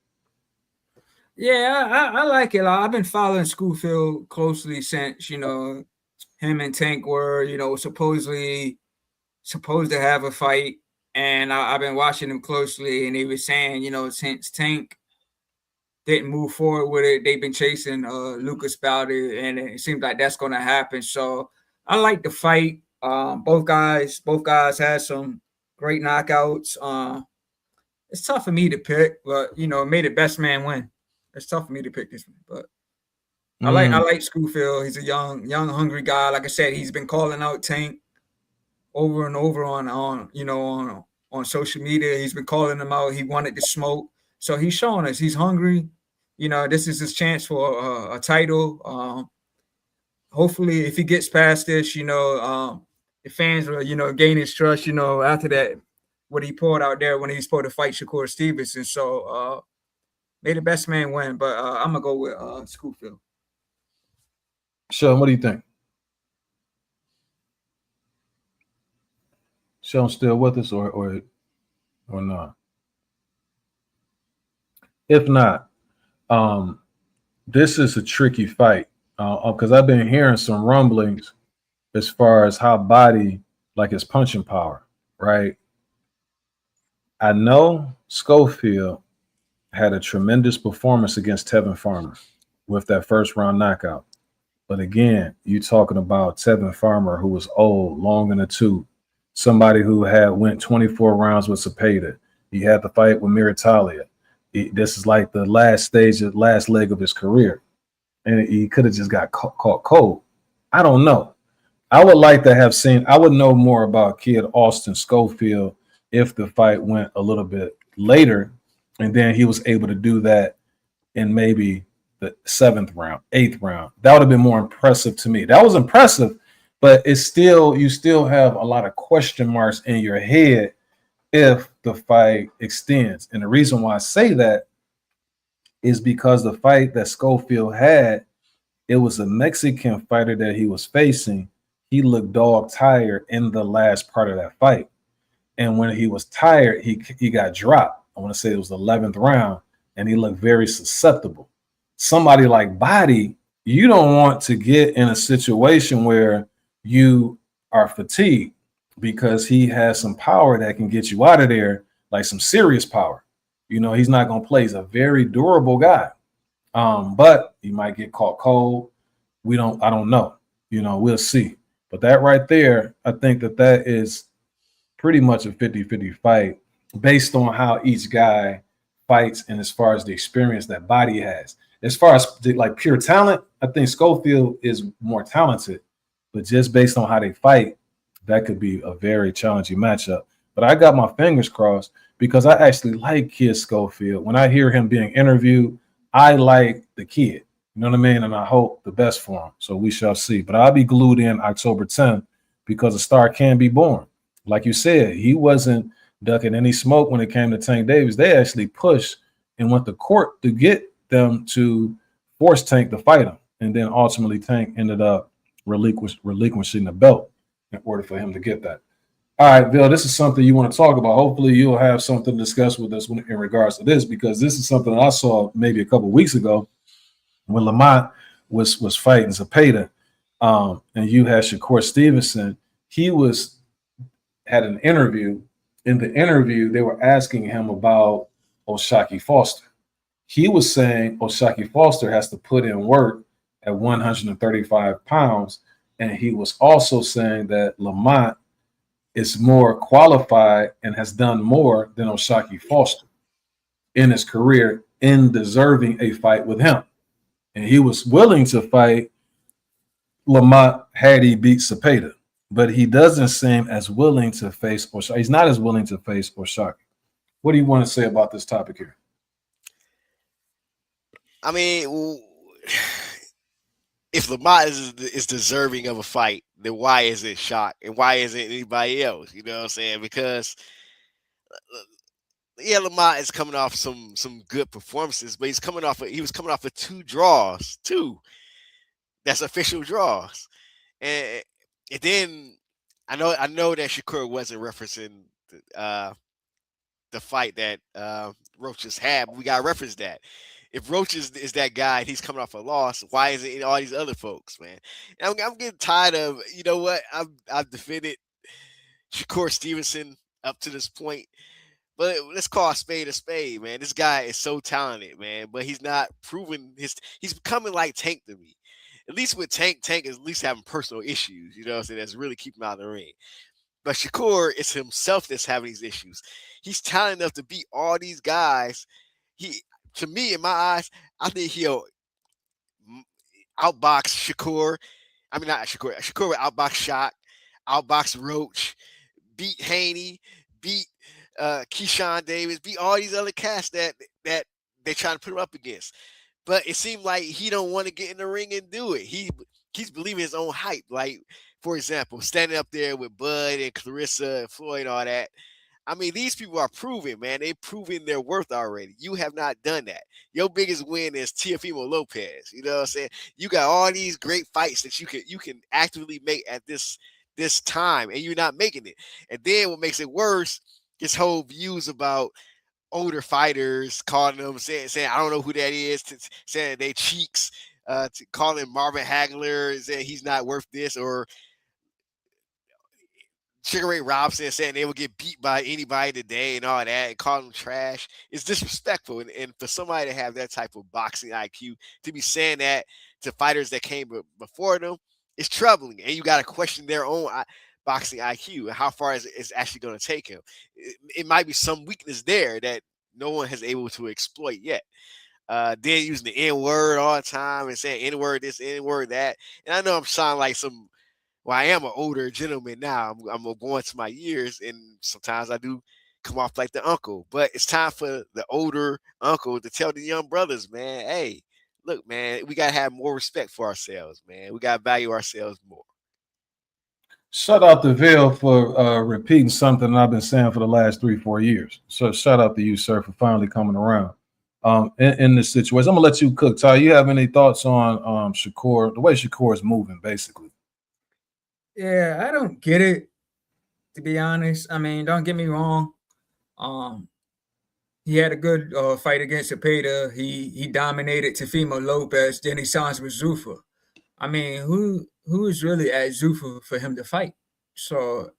Yeah, I like it. I've been following Schofield closely since, you know, him and Tank were, supposed to have a fight. And I've been watching them closely, and they were saying, since Tank didn't move forward with it, they've been chasing Lucas Bowder, and it seems like that's going to happen. So I like the fight. Both guys had some great knockouts. It's tough for me to pick, but may the best man win. It's tough for me to pick this one, but I like Schofield. He's a young, hungry guy. Like I said, he's been calling out Tank over and over on social media. He's been calling him out. He wanted to smoke, so he's showing us he's hungry. This is his chance for a title. Hopefully, if he gets past this, the fans will, gain his trust. After that, what he pulled out there when he's supposed to fight Shakur Stevenson. So may the best man win, but I'm gonna go with Schofield. Sean, what do you think? Sean still with us or not? If not, this is a tricky fight because I've been hearing some rumblings as far as how Bahdi, like his punching power, right? I know Schofield had a tremendous performance against Tevin Farmer with that first round knockout. But again, you talking about Tevin Farmer, who was old, long in the tooth, somebody who had went 24 rounds with Cepeda. He had the fight with Miritalia. This is like the last leg of his career. And he could have just got caught cold. I don't know. I would like to have seen, I would know more about Kid Austin Schofield if the fight went a little bit later, and then he was able to do that in maybe the 7th round, 8th round. That would have been more impressive to me. That was impressive, but it's still, you still have a lot of question marks in your head if the fight extends. And the reason why I say that is because the fight that Schofield had, it was a Mexican fighter that he was facing. He looked dog tired in the last part of that fight. And when he was tired, he got dropped. I want to say it was the 11th round, and he looked very susceptible. Somebody like Bahdi, you don't want to get in a situation where you are fatigued because he has some power that can get you out of there, like some serious power. He's not going to play. He's a very durable guy, but he might get caught cold. I don't know. We'll see. But that right there, I think that is pretty much a 50-50 fight based on how each guy fights and as far as the experience that Bahdi has. As far as like pure talent, I think Schofield is more talented, but just based on how they fight, that could be a very challenging matchup. But I got my fingers crossed because I actually like Kid Schofield. When I hear him being interviewed, I like the kid. You know what I mean? And I hope the best for him. So we shall see. But I'll be glued in October 10th because a star can be born. Like you said, he wasn't ducking any smoke when it came to Tank Davis. They actually pushed and went to court to get them to force Tank to fight him. And then ultimately Tank ended up relinquishing the belt in order for him to get that. All right, Bill, this is something you want to talk about. Hopefully you'll have something to discuss with us in regards to this, because this is something that I saw maybe a couple of weeks ago when Lamont was fighting Cepeda, and you had Shakur Stevenson. He had an interview. In the interview, they were asking him about O'Shaquie Foster. He was saying O'Shaquie Foster has to put in work at 135 pounds, and he was also saying that Lamont is more qualified and has done more than O'Shaquie Foster in his career in deserving a fight with him. And he was willing to fight Lamont had he beat Cepeda, but he doesn't seem as willing to face O'Shaquie. He's not as willing to face O'Shaquie. What do you want to say about this topic here? I mean, if Lamont is deserving of a fight, then why is it Shaq and why isn't anybody else? You know what I'm saying? Because Lamont is coming off some good performances, but he was coming off of 2 draws, 2. That's official draws, and then I know that Shakur wasn't referencing the fight that Roach just had, but we got to reference that. If Roach is that guy and he's coming off a loss, why isn't it all these other folks, man? And I'm getting tired of, you know what? I've defended Shakur Stevenson up to this point, but let's call a spade, man. This guy is so talented, man, but he's not proving he's becoming like Tank to me. At least with Tank is at least having personal issues, you know what I'm saying? That's really keeping him out of the ring. But Shakur, it's himself that's having these issues. He's talented enough to beat all these guys. To me, in my eyes, I think he'll outbox Shakur. I mean, not Shakur. Shakur will outbox Shock, outbox Roach, beat Haney, beat Keyshawn Davis, beat all these other cats that they're trying to put him up against. But it seemed like he don't want to get in the ring and do it. He's believing his own hype. Like, for example, standing up there with Bud and Clarissa and Floyd and all that. I mean, these people are proven, man. They've proven their worth already. You have not done that. Your biggest win is Teofimo Lopez. You know what I'm saying? You got all these great fights that you can actively make at this time, and you're not making it. And then what makes it worse, this whole views about older fighters calling them, saying I don't know who that is, saying they cheeks, to calling Marvin Hagler, saying he's not worth this, or Sugar Ray Robinson saying they will get beat by anybody today and all that, and calling them trash. It's disrespectful. And for somebody to have that type of boxing IQ, to be saying that to fighters that came before them, it's troubling. And you got to question their own boxing IQ and how far it's actually going to take him. It might be some weakness there that no one has able to exploit yet. Then using the N-word all the time and saying N-word this, N-word that. And I know I'm sounding like I am an older gentleman now. I'm going to my years, and sometimes I do come off like the uncle. But it's time for the older uncle to tell the young brothers, man, hey, look, man, we got to have more respect for ourselves, man. We got to value ourselves more. Shout out to Ville for repeating something I've been saying for the last 3-4 years. So shout out to you, sir, for finally coming around in this situation. I'm going to let you cook. Ty, you have any thoughts on Shakur, the way Shakur is moving, basically? Yeah, I don't get it, to be honest. I mean, don't get me wrong. He had a good fight against Zepeda. He dominated Teofimo Lopez. Then he signs with Zuffa. I mean, who is really at Zuffa for him to fight? So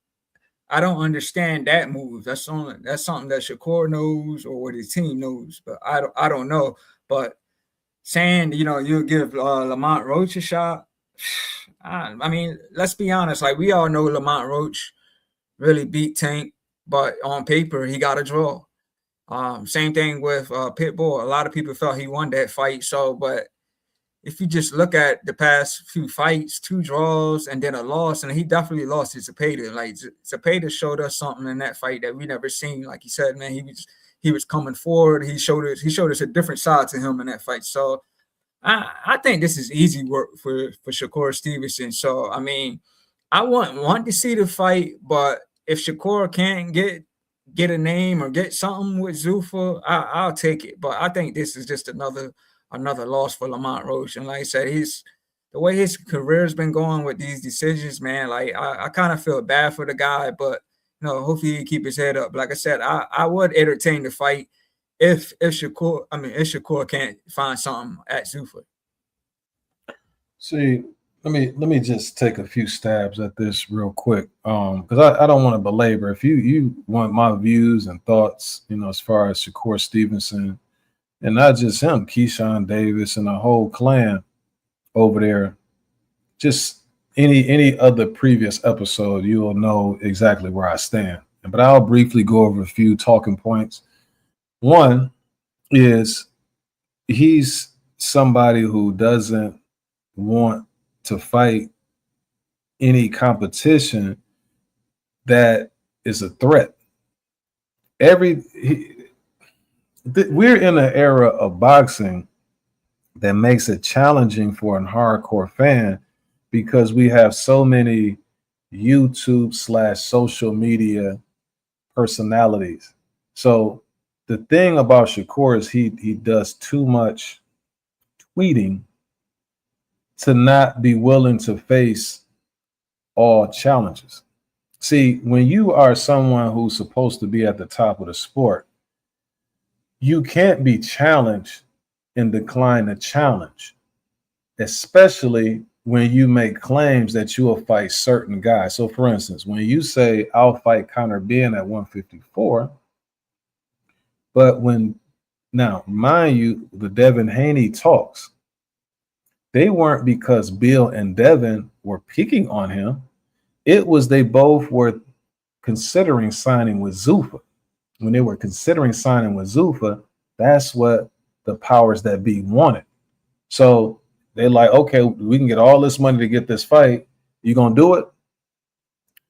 I don't understand that move. That's something that Shakur knows or what his team knows, but I don't know. But saying you'll give Lamont Roach a shot. I mean, let's be honest. Like, we all know Lamont Roach really beat Tank, but on paper he got a draw. Same thing with Pitbull. A lot of people felt he won that fight. So, but if you just look at the past few fights, 2 draws and then a loss, and he definitely lost to Zepeda. Like, Zepeda showed us something in that fight that we never seen. Like he said, man, he was coming forward. He showed us a different side to him in that fight. So I think this is easy work for Shakur Stevenson. So, I mean, I want to see the fight, but if Shakur can't get a name or get something with Zuffa, I'll take it. But I think this is just another loss for Lamont Roach. And like I said, the way his career's been going with these decisions, man, like I kind of feel bad for the guy, but hopefully he keep his head up. Like I said, I would entertain the fight if Shakur can't find something at Zuffa. See, let me just take a few stabs at this real quick, because I don't want to belabor. If you want my views and thoughts, as far as Shakur Stevenson, and not just him, Keyshawn Davis and the whole clan over there, just any other previous episode, you will know exactly where I stand. But I'll briefly go over a few talking points. One is he's somebody who doesn't want to fight any competition that is a threat. We're in an era of boxing that makes it challenging for a hardcore fan because we have so many YouTube/social media personalities. So the thing about Shakur is he does too much tweeting to not be willing to face all challenges. See, when you are someone who's supposed to be at the top of the sport, you can't be challenged and decline the challenge, especially when you make claims that you will fight certain guys. So, for instance, when you say, I'll fight Conor Ben at 154, but now, mind you, the Devin Haney talks, they weren't because Bill and Devin were picking on him. It was they both were considering signing with Zuffa. When they were considering signing with Zuffa, that's what the powers that be wanted. So they're like, okay, we can get all this money to get this fight. You gonna do it?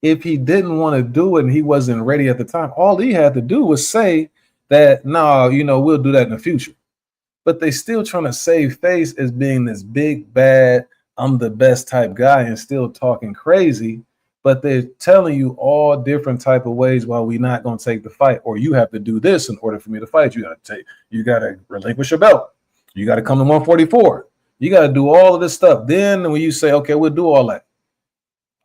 If he didn't want to do it and he wasn't ready at the time, all he had to do was say that, no, we'll do that in the future. But they still trying to save face as being this big, bad, I'm the best type guy and still talking crazy. But they're telling you all different type of ways why we're not going to take the fight, or you have to do this in order for me to fight. You got to relinquish your belt. You got to come to 144. You got to do all of this stuff. Then when you say, okay, we'll do all that.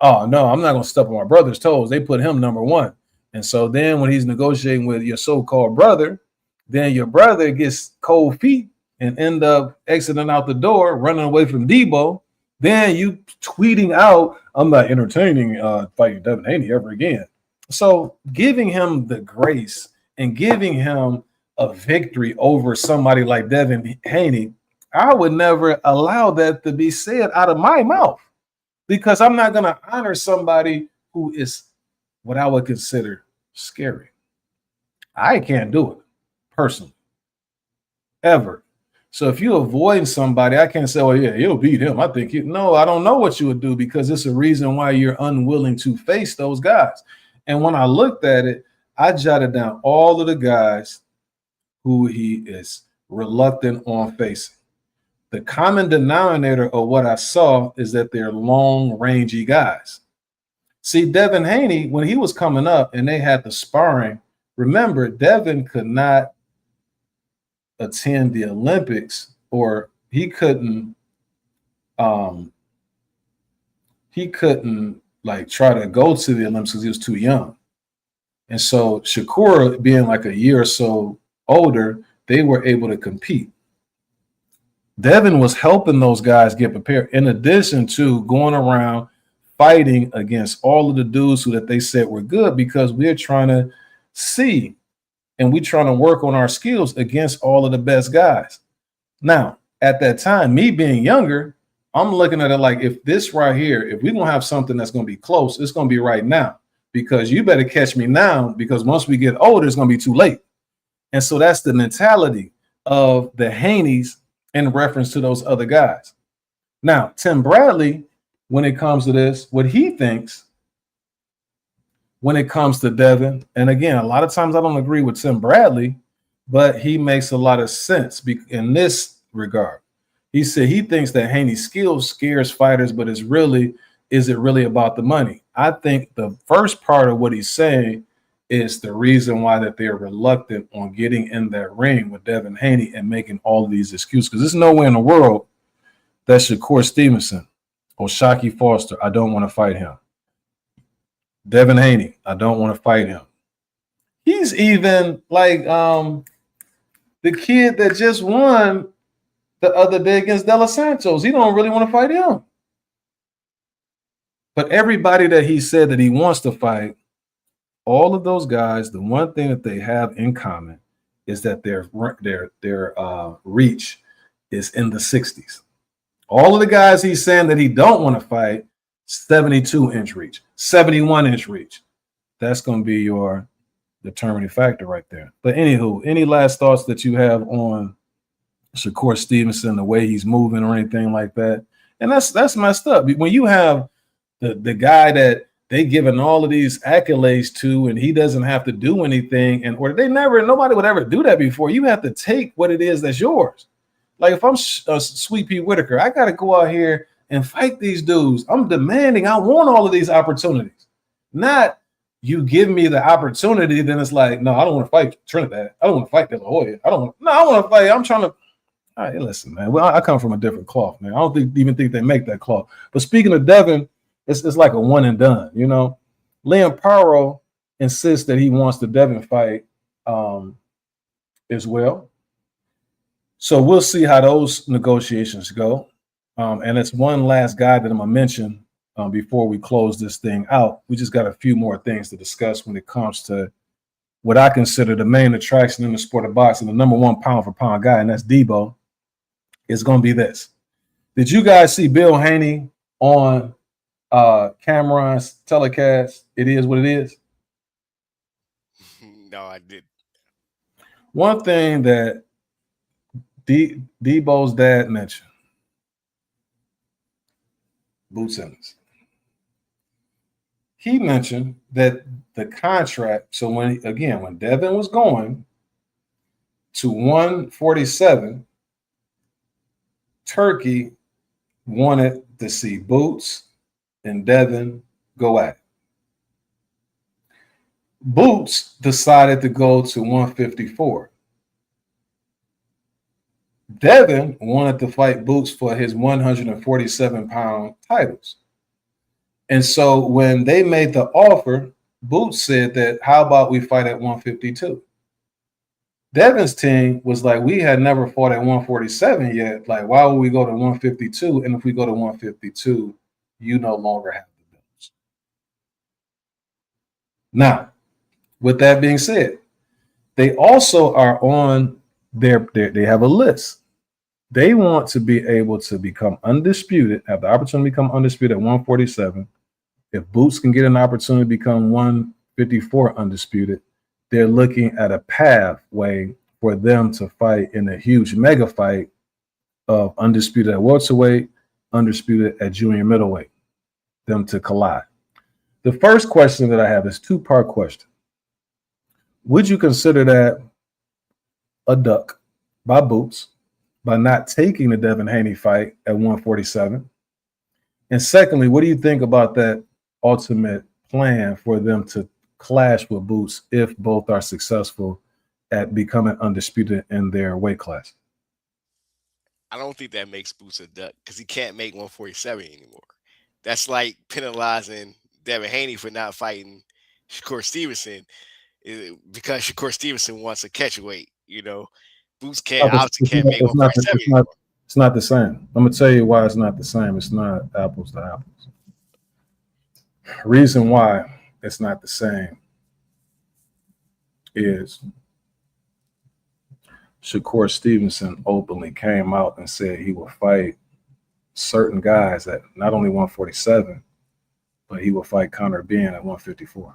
Oh, no, I'm not going to step on my brother's toes. They put him number one. And so then when he's negotiating with your so-called brother, then your brother gets cold feet and end up exiting out the door, running away from Debo. Then you tweeting out, I'm not entertaining fighting Devin Haney ever again. So giving him the grace and giving him a victory over somebody like Devin Haney, I would never allow that to be said out of my mouth, because I'm not going to honor somebody who is what I would consider scary. I can't do it personally, ever. So if you avoid somebody, I can't say, well, yeah, you'll beat him. I think no, I don't know what you would do, because it's a reason why you're unwilling to face those guys. And when I looked at it, I jotted down all of the guys who he is reluctant on facing. The common denominator of what I saw is that they're long, rangy guys. See, Devin Haney, when he was coming up and they had the sparring, remember, Devin could not attend the Olympics, or he couldn't like try to go to the Olympics because he was too young. And so Shakur, being like a year or so older, they were able to compete. Devin was helping those guys get prepared, in addition to going around fighting against all of the dudes that they said were good, because we're trying to see and we're trying to work on our skills against all of the best guys. Now, at that time, me being younger, I'm looking at it like, if this right here, if we're going to have something that's going to be close, it's going to be right now, because you better catch me now, because once we get older, it's going to be too late. And so that's the mentality of the Haneys in reference to those other guys. Now, Tim Bradley, when it comes to this, what he thinks when it comes to Devin, and again, a lot of times I don't agree with Tim Bradley, but he makes a lot of sense in this regard. He said he thinks that Haney's skills scares fighters, but is it really about the money? I think the first part of what he's saying is the reason why that they're reluctant on getting in that ring with Devin Haney and making all of these excuses, because there's nowhere in the world that Shakur Stevenson or Shockey Foster, I don't want to fight him. Devin Haney, I don't want to fight him. He's even like the kid that just won the other day against De Los Santos. He don't really want to fight him. But everybody that he said that he wants to fight, all of those guys, the one thing that they have in common is that their reach is in the 60s. All of the guys he's saying that he don't want to fight, 72-inch reach, 71-inch reach. That's going to be your determining factor right there. But anywho, any last thoughts that you have on Shakur Stevenson, the way he's moving or anything like that? And that's messed up. When you have the guy that they giving all of these accolades to, and he doesn't have to do anything, nobody would ever do that before. You have to take what it is that's yours. Like if I'm Sweet Pea Whitaker, I got to go out here and fight these dudes. I'm demanding, I want all of these opportunities. Not you give me the opportunity, then it's like, no, I don't want to fight Trinidad. I don't want to fight De La Hoya. I want to fight. I'm trying to. All right, listen, man. Well, I come from a different cloth, man. I don't even think they make that cloth. But speaking of Devin, it's like a one and done, you know. Liam Paro insists that he wants the Devin fight as well. So we'll see how those negotiations go. And it's one last guy that I'm gonna mention before we close this thing out. We just got a few more things to discuss when it comes to what I consider the main attraction in the sport of boxing, the number one pound for pound guy, and that's Debo. It's gonna be this. Did you guys see Bill Haney on Cameron's telecast? It is what it is. No, I did. One thing that Debo's dad mentioned, Boots Ennis. He mentioned that the contract, so when Devin was going to 147, Turkey wanted to see Boots and Devin go at it. Boots decided to go to 154. Devin wanted to fight Boots for his 147-pound titles. And so when they made the offer, Boots said that, how about we fight at 152? Devin's team was like, we had never fought at 147 yet. Like, why would we go to 152? And if we go to 152, you no longer have the belts. Now, with that being said, they also are on they have a list. They want to be able to become undisputed, have the opportunity to become undisputed at 147. If Boots can get an opportunity to become 154 undisputed, they're looking at a pathway for them to fight in a huge mega fight of undisputed at welterweight, undisputed at junior middleweight, them to collide. The first question that I have is two-part question. Would you consider that a duck by Boots by not taking the Devin Haney fight at 147? And secondly, what do you think about that ultimate plan for them to clash with Boots if both are successful at becoming undisputed in their weight class? I don't think that makes Boots a duck because he can't make 147 anymore. That's like penalizing Devin Haney for not fighting Shakur Stevenson because Shakur Stevenson wants a catchweight. Boots can't make 147 anymore. It's not the same. I'm gonna tell you why it's not the same. It's not apples to apples. Reason why it's not the same is Shakur Stevenson openly came out and said he will fight certain guys at not only 147, but he will fight Conor Benn at 154.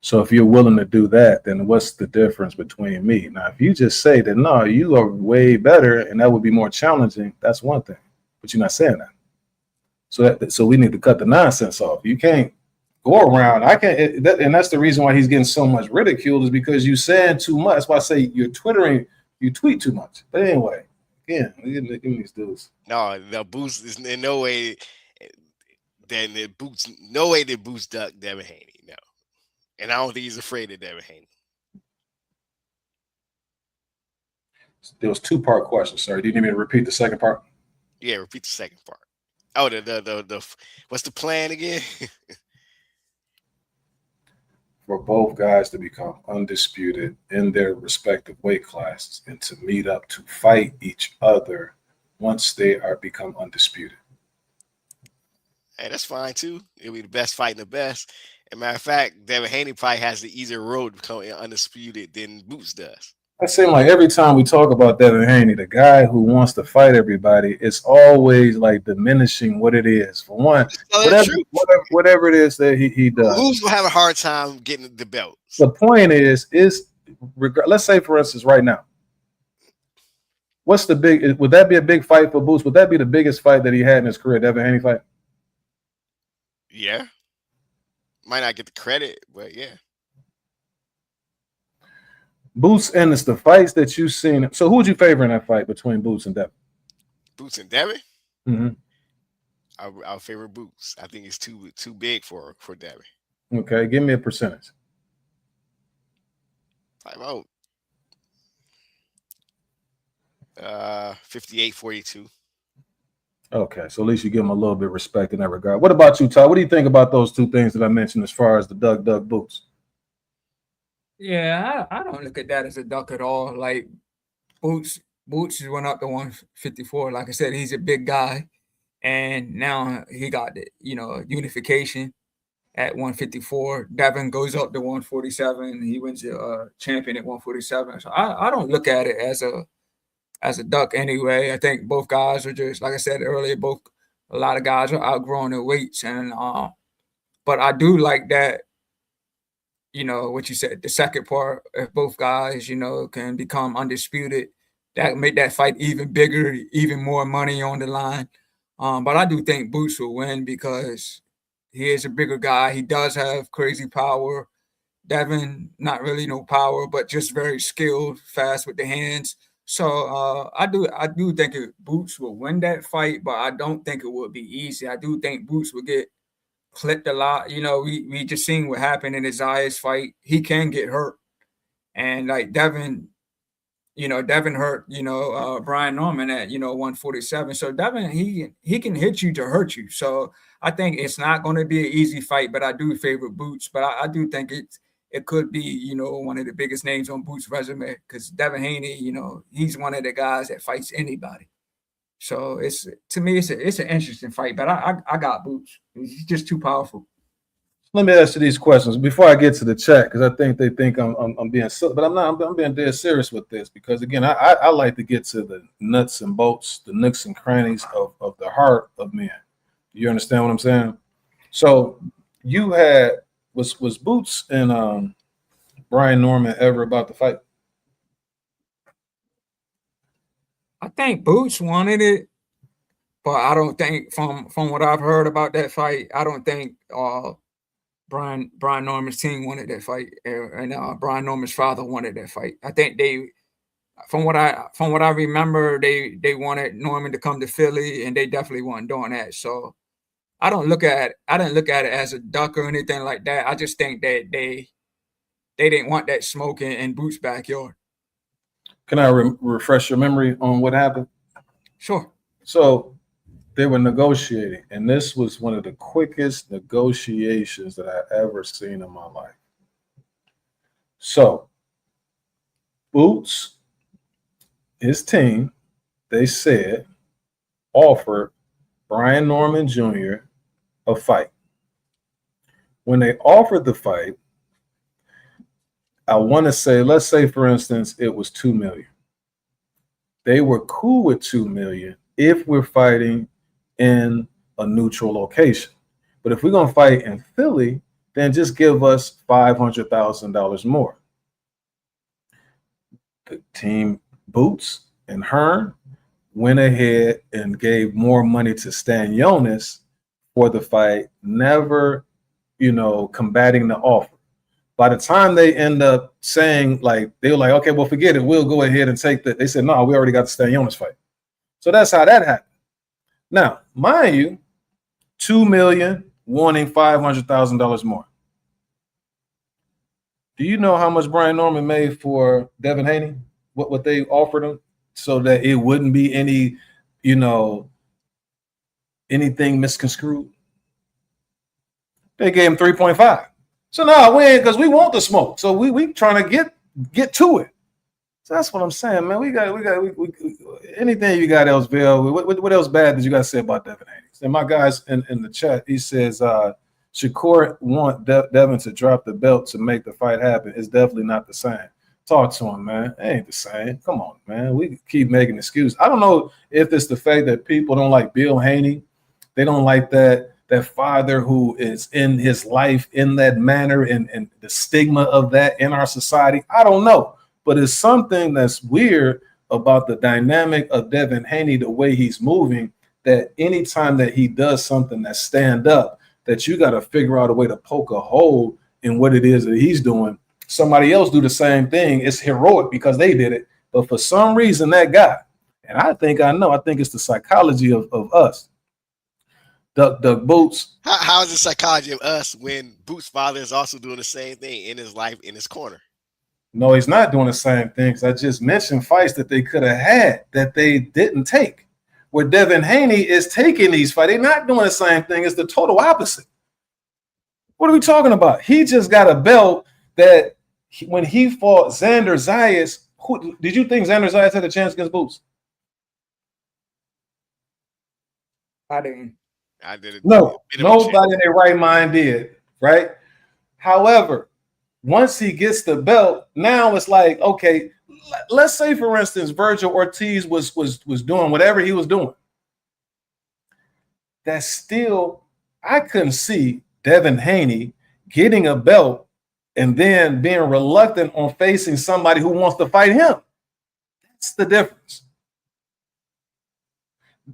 So if you're willing to do that, then what's the difference between me? Now, if you just say that, no, you are way better and that would be more challenging, that's one thing. But you're not saying that. So we need to cut the nonsense off. You can't go around. And that's the reason why he's getting so much ridiculed is because you saying too much. That's why I say you're twittering, you tweet too much. But anyway, again, give me these dudes. No, the Boots is in no way. Then the Boots, no way did Boots duck Devin Haney. No, and I don't think he's afraid of Devin Haney. There was two-part question, sir. Do you need me to repeat the second part? Yeah, repeat the second part. Oh, the what's the plan again? For both guys to become undisputed in their respective weight classes and to meet up to fight each other once they become undisputed. Hey, that's fine too. It'll be the best fighting the best. As a matter of fact, Devin Haney probably has the easier road to become undisputed than Boots does. It seems like every time we talk about Devin Haney, the guy who wants to fight everybody, it's always like diminishing what it is. For one, whatever it is that he does. Who's gonna have a hard time getting the belt? The point is let's say, for instance, right now, would that be a big fight for Boots? Would that be the biggest fight that he had in his career, Devin Haney fight? Yeah. Might not get the credit, but yeah. Boots and it's the fights that you've seen. So who would you favor in that fight between Boots and Devin? Boots and Devin? Mm-hmm. I'll favor Boots. I think it's too big for Devin. Okay, give me a percentage. About 58-42. Okay, so at least you give him a little bit of respect in that regard. What about you, Todd? What do you think about those two things that I mentioned as far as the Doug Boots? Yeah, I don't look at that as a duck at all. Like, Boots went up to 154. Like I said, he's a big guy, and now he got the unification at 154. Devin goes up to 147. He wins the champion at 147. So I don't look at it as a duck anyway. I think both guys are just, like I said earlier, a lot of guys are outgrowing their weights, and but I do like that. What you said, the second part, if both guys, can become undisputed, that make that fight even bigger, even more money on the line. But I do think Boots will win because he is a bigger guy. He does have crazy power. Devin, not really no power, but just very skilled, fast with the hands. So I do think Boots will win that fight, but I don't think it will be easy. I do think Boots will get clipped a lot. We just seen what happened in his Zayas fight. He can get hurt. And like Devin hurt, Brian Norman at, 147. So Devin, he can hit you to hurt you. So I think it's not going to be an easy fight, but I do favor Boots. But I do think it could be, one of the biggest names on Boots' resume because Devin Haney, he's one of the guys that fights anybody. So to me, it's an interesting fight, but I got Boots. He's just too powerful. Let me ask you these questions before I get to the chat because I think they think I'm being silly, but I'm not. I'm being dead serious with this because again, I like to get to the nuts and bolts, the nooks and crannies of the heart of men. You understand what I'm saying? So you had was Boots and Brian Norman ever about to fight? I think Boots wanted it, but I don't think from what I've heard about that fight, I don't think Brian Norman's team wanted that fight, and Brian Norman's father wanted that fight. I think from what I remember, they wanted Norman to come to Philly, and they definitely weren't doing that. So I didn't look at it as a duck or anything like that. I just think that they didn't want that smoke in Boots' backyard. Can I refresh your memory on what happened? Sure. So they were negotiating, and this was one of the quickest negotiations that I ever seen in my life. So Boots, his team, they said, offered Brian Norman Jr. a fight. When they offered the fight, I want to say, let's say, for instance, it was $2 million. They were cool with $2 million if we're fighting in a neutral location. But if we're going to fight in Philly, then just give us $500,000 more. The team Boots and Hearn went ahead and gave more money to Stanionis for the fight, never, combating the offer. By the time they end up saying, they were like, okay, well, forget it. We'll go ahead and take that. They said, no, we already got the Stanionis fight. So that's how that happened. Now, mind you, $2 million wanting $500,000 more. Do you know how much Brian Norman made for Devin Haney? What they offered him so that it wouldn't be any, anything misconstrued? They gave him 3.5. So no, we ain't, because we want the smoke. So we trying to get to it. So that's what I'm saying, man. We got anything you got else, Bill? What else bad did you guys say about Devin Haney? And my guys in the chat, he says Shakur want Devin to drop the belt to make the fight happen. It's definitely not the same. Talk to him, man. It ain't the same. Come on, man. We keep making excuses. I don't know if it's the fact that people don't like Bill Haney. They don't like that father who is in his life in that manner and the stigma of that in our society. I don't know. But it's something that's weird about the dynamic of Devin Haney, the way he's moving, that anytime that he does something that stand up, that you got to figure out a way to poke a hole in what it is that he's doing. Somebody else do the same thing. It's heroic because they did it. But for some reason, that guy, and I think it's the psychology of us. The Boots. How is the psychology of us when Boots' father is also doing the same thing in his life, in his corner? No, he's not doing the same things. I just mentioned fights that they could have had that they didn't take. Where Devin Haney is taking these fights, they're not doing the same thing. It's the total opposite. What are we talking about? He just got a belt that when he fought Xander Zayas, Who did you think Xander Zayas had a chance against Boots? I didn't. I did it. No, nobody in their right mind did, right? However, once he gets the belt, now it's like, okay, let's say, for instance, Vergil Ortiz was doing whatever he was doing. That's still, I couldn't see Devin Haney getting a belt and then being reluctant on facing somebody who wants to fight him. That's the difference.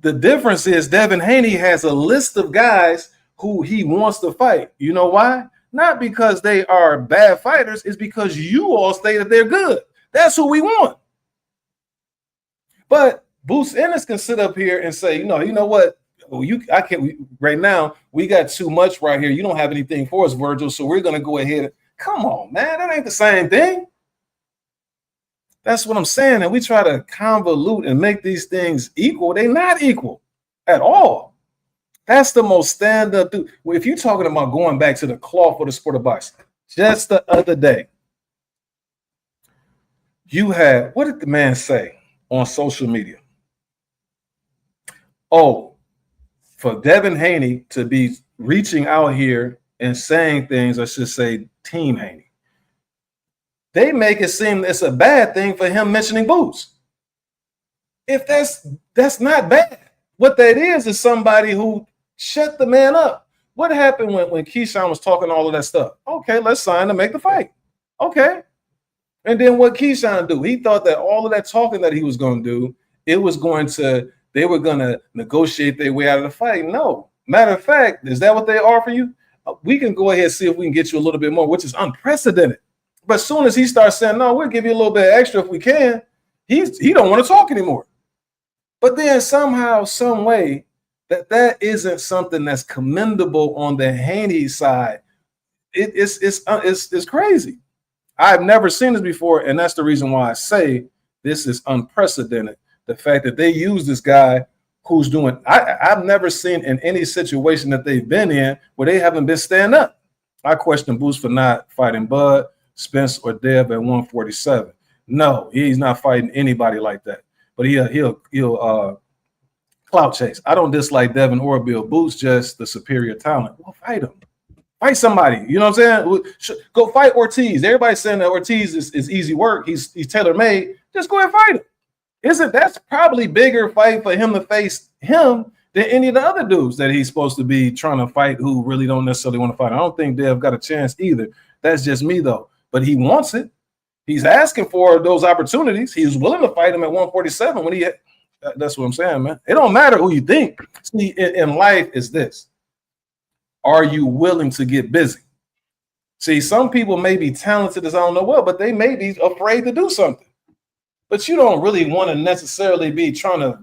The difference is Devin Haney has a list of guys who he wants to fight. You know why? Not because they are bad fighters. It's because you all say that they're good. That's who we want. But Boots Ennis can sit up here and say, you know what? I can't. Right now, we got too much right here. You don't have anything for us, Vergil. So we're gonna go ahead. Come on, man. That ain't the same thing. That's what I'm saying. And we try to convolute and make these things equal. They're not equal at all. That's the most stand-up dude. If you're talking about going back to the cloth for the sport of boxing, just the other day, you had, what did the man say on social media? Oh, for Devin Haney to be reaching out here and saying things, I should say Team Haney, they make it seem it's a bad thing for him mentioning Boots. If that's not bad. What that is somebody who shut the man up. What happened when Keyshawn was talking all of that stuff? Okay, let's sign to make the fight. Okay. And then what Keyshawn do? He thought that all of that talking that he was going to do, they were going to negotiate their way out of the fight. No. Matter of fact, is that what they offer you? We can go ahead and see if we can get you a little bit more, which is unprecedented. But as soon as he starts saying, no, we'll give you a little bit extra if we can, he don't want to talk anymore. But then somehow, some way, that isn't something that's commendable on the Haney side. It's crazy. I've never seen this before, and that's the reason why I say this is unprecedented. The fact that they use this guy who's doing, I've never seen in any situation that they've been in where they haven't been stand up. I question Boots for not fighting Bud, Spence, or Dev at 147. No, he's not fighting anybody like that. But he'll clout chase. I don't dislike Devin or Bill. Boots just the superior talent. Well, fight him. Fight somebody. You know what I'm saying? Go fight Ortiz. Everybody's saying that Ortiz is easy work. He's tailor-made. Just go ahead and fight him. That's probably bigger fight for him to face him than any of the other dudes that he's supposed to be trying to fight who really don't necessarily want to fight. I don't think Dev got a chance either. That's just me, though. But he wants it. He's asking for those opportunities. He's willing to fight him at 147 when he had. That's what I'm saying, man. It don't matter who you think. See, in life is this. Are you willing to get busy? See, some people may be talented as I don't know what, but they may be afraid to do something. But you don't really want to necessarily be trying to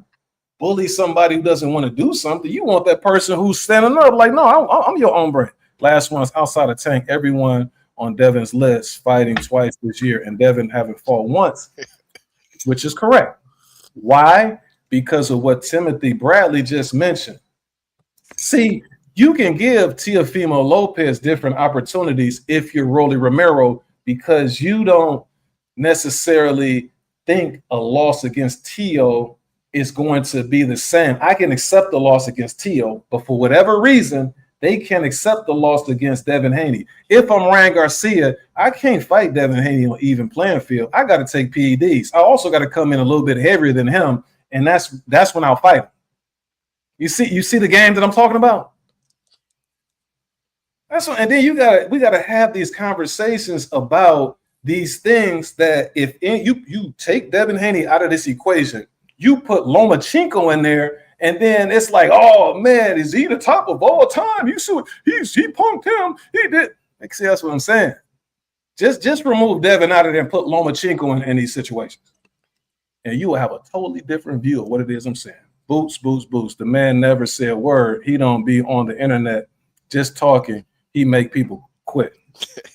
bully somebody who doesn't want to do something. You want that person who's standing up like, no, I'm your hombre. Last one's outside of Tank. Everyone on Devin's list fighting twice this year, and Devin haven't fought once, which is correct. Why? Because of what Timothy Bradley just mentioned. See, you can give Teofimo Lopez different opportunities if you're Rolly Romero because you don't necessarily think a loss against TEO is going to be the same. I can accept the loss against TEO, but for whatever reason, they can't accept the loss against Devin Haney. If I'm Ryan Garcia, I can't fight Devin Haney on even playing field. I got to take PEDs. I also got to come in a little bit heavier than him, and that's when I'll fight him. You see the game that I'm talking about? That's what, and then we gotta have these conversations about these things that if you take Devin Haney out of this equation, you put Lomachenko in there, and then it's like, oh man, is he the top of all time? You see, he punked him. He did. See, that's what I'm saying. Just remove Devin out of there and put Lomachenko in these situations, and you will have a totally different view of what it is I'm saying. Boots. The man never said a word. He don't be on the internet just talking. He make people quit.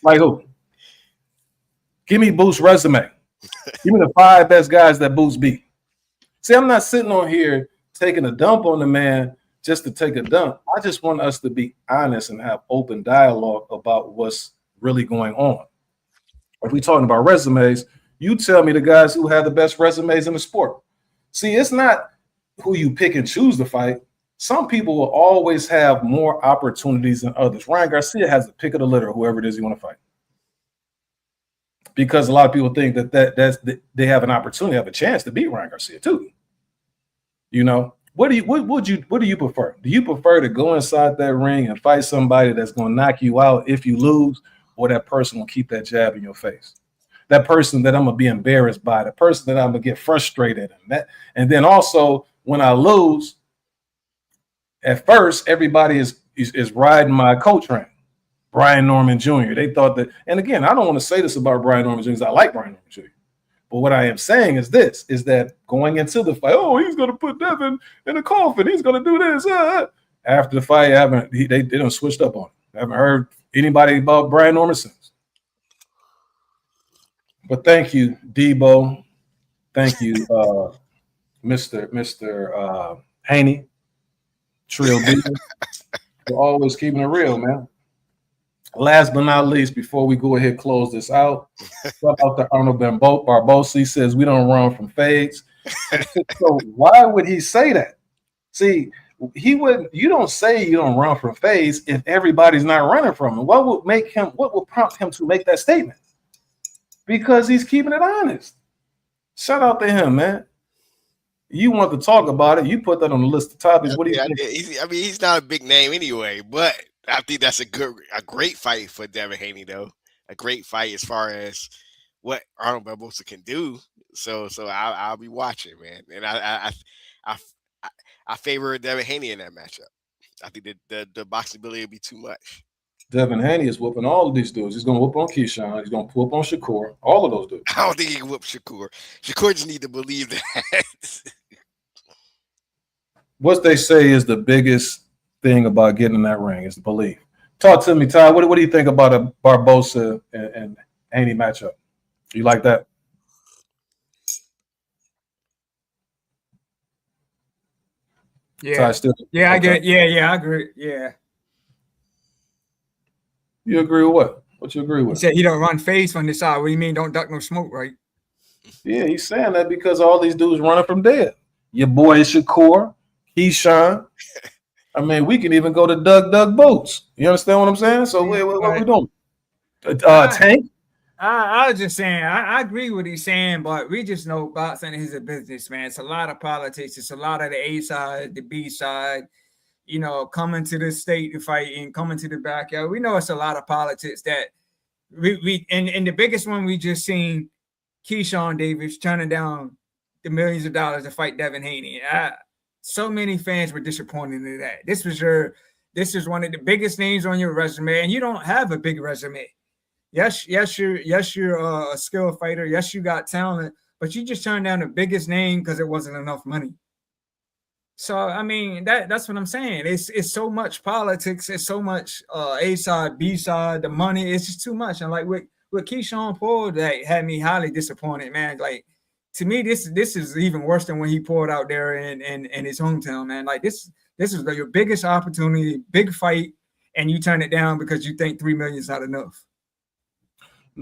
Like who? Give me Boots' resume. Give me the 5 best guys that Boots beat. See, I'm not sitting on here taking a dump on the man just to take a dump. I just want us to be honest and have open dialogue about what's really going on. If we're talking about resumes, You tell me the guys who have the best resumes in the sport. See, it's not who you pick and choose to fight. Some people will always have more opportunities than others. Ryan Garcia has the pick of the litter, whoever it is you want to fight. Because a lot of people think that they have an opportunity, have a chance to beat Ryan Garcia too. You know, what do you prefer? Do you prefer to go inside that ring and fight somebody that's going to knock you out if you lose, or that person will keep that jab in your face? That person that I'm gonna be embarrassed by, the person that I'm gonna get frustrated, and then also when I lose, at first everybody is riding my coat train. Brian Norman Jr. They thought that, and again, I don't want to say this about Brian Norman Jr. I like Brian Norman Jr. But what I am saying is this: is that going into the fight, oh, he's gonna put Devin in a coffin, he's gonna do this. After the fight, they done switched up on him. I haven't heard anybody about Brian Norman since. But thank you, Debo. Thank you, Mr. Haney, Trill B, for always keeping it real, man. Last but not least, before we go ahead and close this out, shout out to Arnold Barbosa. He says we don't run from fades. So why would he say that? See, he wouldn't. You don't say you don't run from fades if everybody's not running from him. What will prompt him to make that statement? Because he's keeping it honest. Shout out to him, man. You want to talk about it? You put that on the list of topics. What do you think? He's not a big name anyway, but I think that's a great fight for Devin Haney, though. A great fight as far as what Arnold Barbosa can do. So I'll be watching, man. And I favor Devin Haney in that matchup. I think that the boxing ability will be too much. Devin Haney is whooping all of these dudes. He's going to whoop on Keyshawn. He's going to whoop on Shakur. All of those dudes. I don't think he can whoop Shakur. Shakur just need to believe that. What they say is the biggest thing about getting in that ring is the belief. Talk to me, Ty. What do you think about a Barbosa and Haney matchup? You like that? Yeah. Ty still, yeah, okay. I get it. Yeah, I agree. Yeah. You agree with what? What you agree with? He said he don't run face from this side. What do you mean don't duck no smoke, right? Yeah, he's saying that because all these dudes running from dead. Your boy Shakur, Keyshawn. I mean, we can even go to Doug Boats. You understand what I'm saying? So what we doing? Tank? I was just saying, I agree with what he's saying, but we just know boxing is a business, man. It's a lot of politics. It's a lot of the A side, the B side, you know, coming to the state to fight and coming to the backyard. We know it's a lot of politics that and the biggest one we just seen, Keyshawn Davis turning down the millions of dollars to fight Devin Haney. So many fans were disappointed in that. This is one of the biggest names on your resume, and you don't have a big resume. Yes, you're a skilled fighter. Yes, you got talent, but you just turned down the biggest name because it wasn't enough money. So I mean, that's what I'm saying. It's so much politics. It's so much A side, B side, the money. It's just too much. And like with Keyshawn Paul, that had me highly disappointed, man. Like to me, this is even worse than when he poured out there in his hometown, man. Like this is your biggest opportunity, big fight, and you turn it down because you think $3 million is not enough.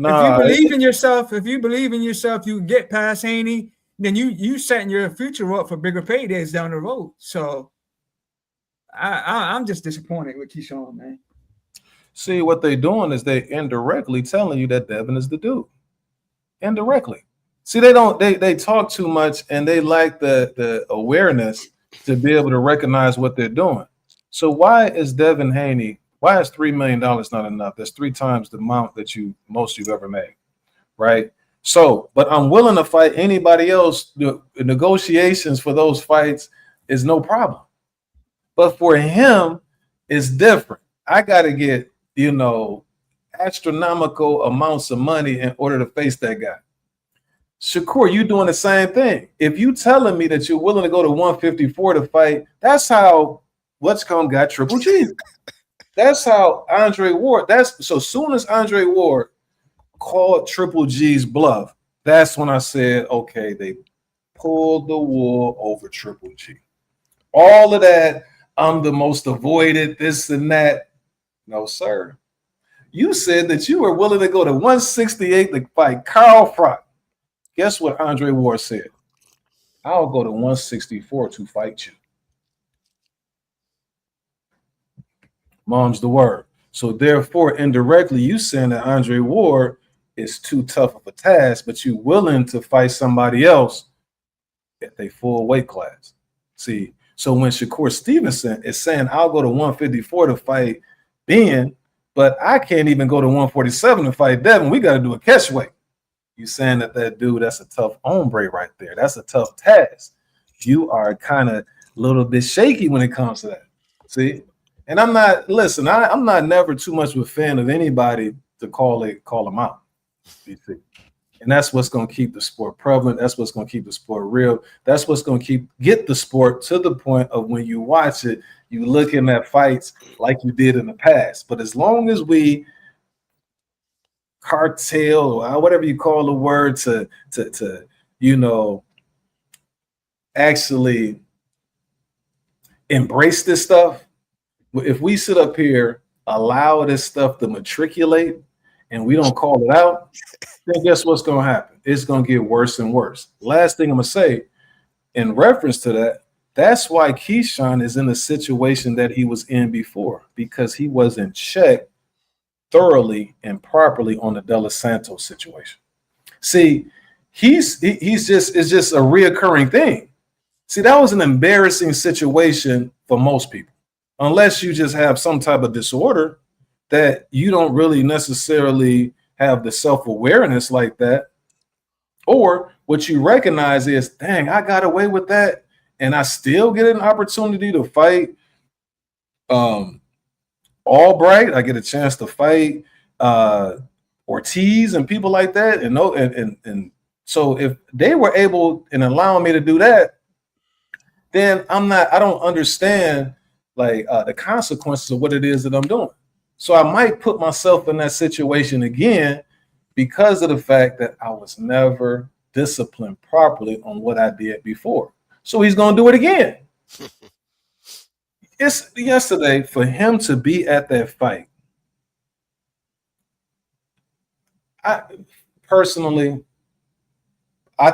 If you believe in yourself, you get past Haney, then you setting your future up for bigger paydays down the road. So I'm just disappointed with Keyshawn, man. See, what they're doing is they indirectly telling you that Devin is the dude. Indirectly. See, they talk too much and they lack the awareness to be able to recognize what they're doing. So why is Devin Haney? Why is $3 million not enough? That's 3 times the amount that you've ever made, right? So, but I'm willing to fight anybody else. The negotiations for those fights is no problem. But for him, it's different. I got to get, astronomical amounts of money in order to face that guy. Shakur, you doing the same thing. If you telling me that you're willing to go to 154 to fight, that's how got Triple G. That's how Andre Ward. So soon as Andre Ward called Triple G's bluff, that's when I said, okay, they pulled the wool over Triple G. All of that, I'm the most avoided, this and that. No, sir. You said that you were willing to go to 168 to fight Carl Froch. Guess what Andre Ward said? I'll go to 164 to fight you. Mom's the word. So therefore, indirectly, you saying that Andre Ward is too tough of a task, but you willing to fight somebody else at their full weight class. See, so when Shakur Stevenson is saying I'll go to 154 to fight Ben, but I can't even go to 147 to fight Devin, we got to do a catch weight. You saying that dude, that's a tough hombre right there. That's a tough task. You are kind of a little bit shaky when it comes to that. See, and I'm not. Listen, I'm not never too much of a fan of anybody to call them out. You see, and that's what's going to keep the sport prevalent. That's what's going to keep the sport real. That's what's going to get the sport to the point of when you watch it, you looking at fights like you did in the past. But as long as we cartel or whatever you call the word to actually embrace this stuff, if we sit up here, allow this stuff to matriculate and we don't call it out, then guess what's going to happen? It's going to get worse and worse. Last thing I'm going to say in reference to that, that's why Keyshawn is in the situation that he was in before, because he wasn't checked thoroughly and properly on the De Los Santos situation. See, it's just a reoccurring thing. See, that was an embarrassing situation for most people, unless you just have some type of disorder that you don't really necessarily have the self-awareness like that. Or what you recognize is, dang, I got away with that, and I still get an opportunity to fight Albright. I get a chance to fight Ortiz and people like that. And so if they were able and allowing me to do that, then I don't understand the consequences of what it is that I'm doing. So I might put myself in that situation again because of the fact that I was never disciplined properly on what I did before. So he's going to do it again. It's yesterday for him to be at that fight. I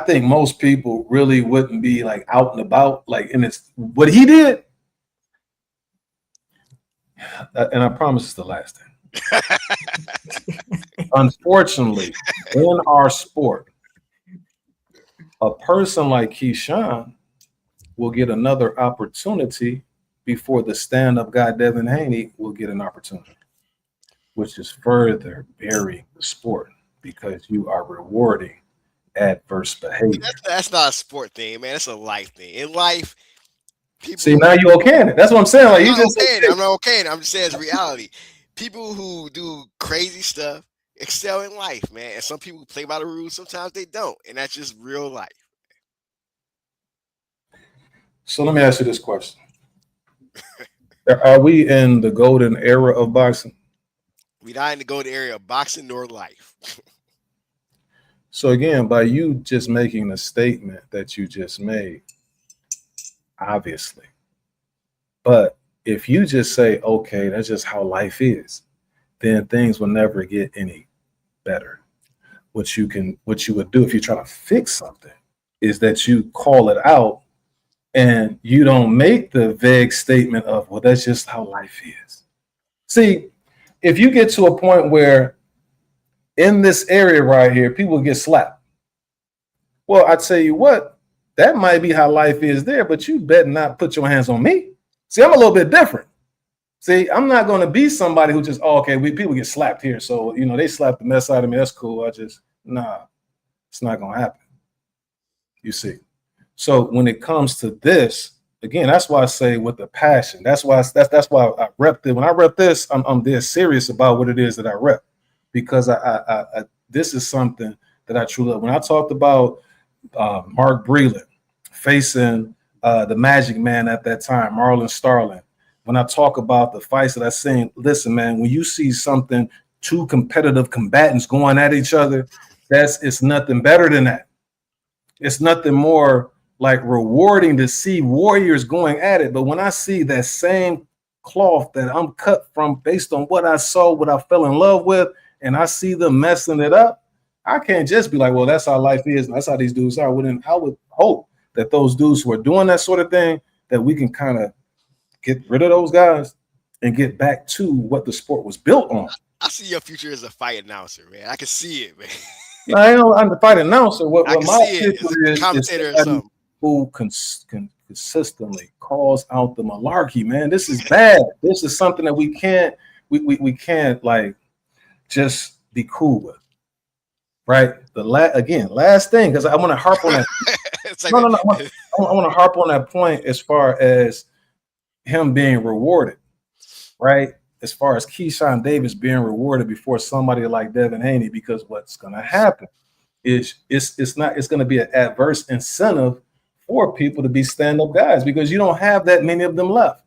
think most people really wouldn't be out and about and it's what he did. And I promise it's the last thing. Unfortunately, in our sport, a person like Keyshawn will get another opportunity before the stand-up guy Devin Haney will get an opportunity, which is further burying the sport because you are rewarding adverse behavior. That's not a sport thing, man. It's a life thing. In life, people see now you okay. That's what I'm saying. I'm not okay. I'm just saying it's reality. People who do crazy stuff excel in life, man. And some people play by the rules, sometimes they don't, and that's just real life. So let me ask you this question. Are we in the golden era of boxing? We're not in the golden era of boxing nor life. So again, by you just making the statement that you just made, obviously, but if you just say, okay, that's just how life is, then things will never get any better. What you would do if you try to fix something is that you call it out and you don't make the vague statement of, well, that's just how life is. See, if you get to a point where in this area right here, people get slapped. Well, I tell you what, that might be how life is there, but you better not put your hands on me. See, I'm a little bit different. See, I'm not going to be somebody who just, people get slapped here. So, they slapped the mess out of me. That's cool. it's not going to happen. You see. So when it comes to this, again, that's why I say with the passion. That's why I rep it. When I rep this, I'm dead serious about what it is that I rep, because I this is something that I truly love. When I talked about Mark Breland facing the Magic Man at that time, Marlon Starling, when I talk about the fights that I seen, listen, man, when you see something, two competitive combatants going at each other, it's nothing better than that. It's nothing more rewarding to see warriors going at it. But when I see that same cloth that I'm cut from based on what I saw, what I fell in love with, and I see them messing it up, I can't just be like, well, that's how life is, and that's how these dudes are. I would hope that those dudes who are doing that sort of thing, that we can kind of get rid of those guys and get back to what the sport was built on. I see your future as a fight announcer, man. I can see it, man. No, I know I'm the fight announcer. What I can my see it future as a commentator or something. Who consistently calls out the malarkey, man. This is bad. This is something that we can't like just be cool with. Right? Last thing, because I want to harp on that. Like no. I want to harp on that point as far as him being rewarded, right? As far as Keyshawn Davis being rewarded before somebody like Devin Haney, because what's going to happen is it's going to be an adverse incentive for people to be stand-up guys because you don't have that many of them left.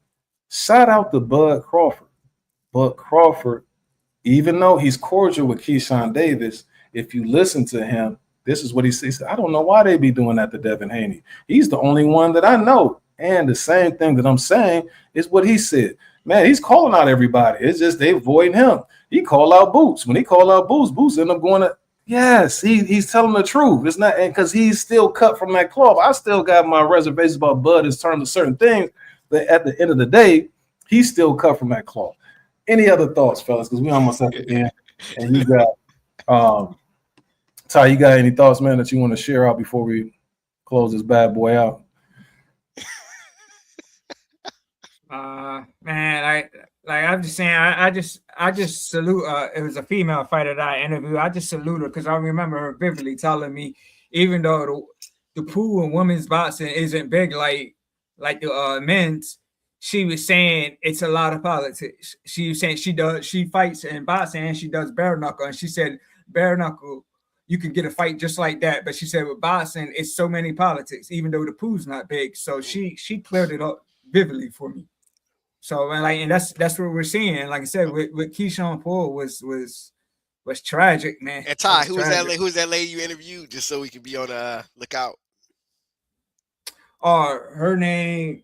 Shout out to Bud Crawford. Bud Crawford, even though he's cordial with Keyshawn Davis, if you listen to him, this is what he says. I don't know why they be doing that to Devin Haney. He's the only one that I know. And the same thing that I'm saying is what he said. Man, he's calling out everybody. It's just they avoid him. He called out Boots. When he called out Boots ended up going to, yes, he's telling the truth. It's not because he's still cut from that cloth. I still got my reservations about Bud in terms of certain things, but at the end of the day, he's still cut from that cloth. Any other thoughts, fellas? Because we almost at the end. And you got Ty, you got any thoughts, man, that you want to share out before we close this bad boy out? Man, I'm just saying, I just salute. It was a female fighter that I interviewed. I just salute her because I remember her vividly telling me, even though the pool in women's boxing isn't big like the men's, she was saying it's a lot of politics. She was saying she fights in boxing and she does bare knuckle, and she said bare knuckle, you can get a fight just like that. But she said with boxing, it's so many politics, even though the pool's not big. So she cleared it up vividly for me. So and that's what we're seeing. Like I said, with Keyshawn Paul was tragic, man. And Ty, who's that lady you interviewed? Just so we can be on the lookout. Her name.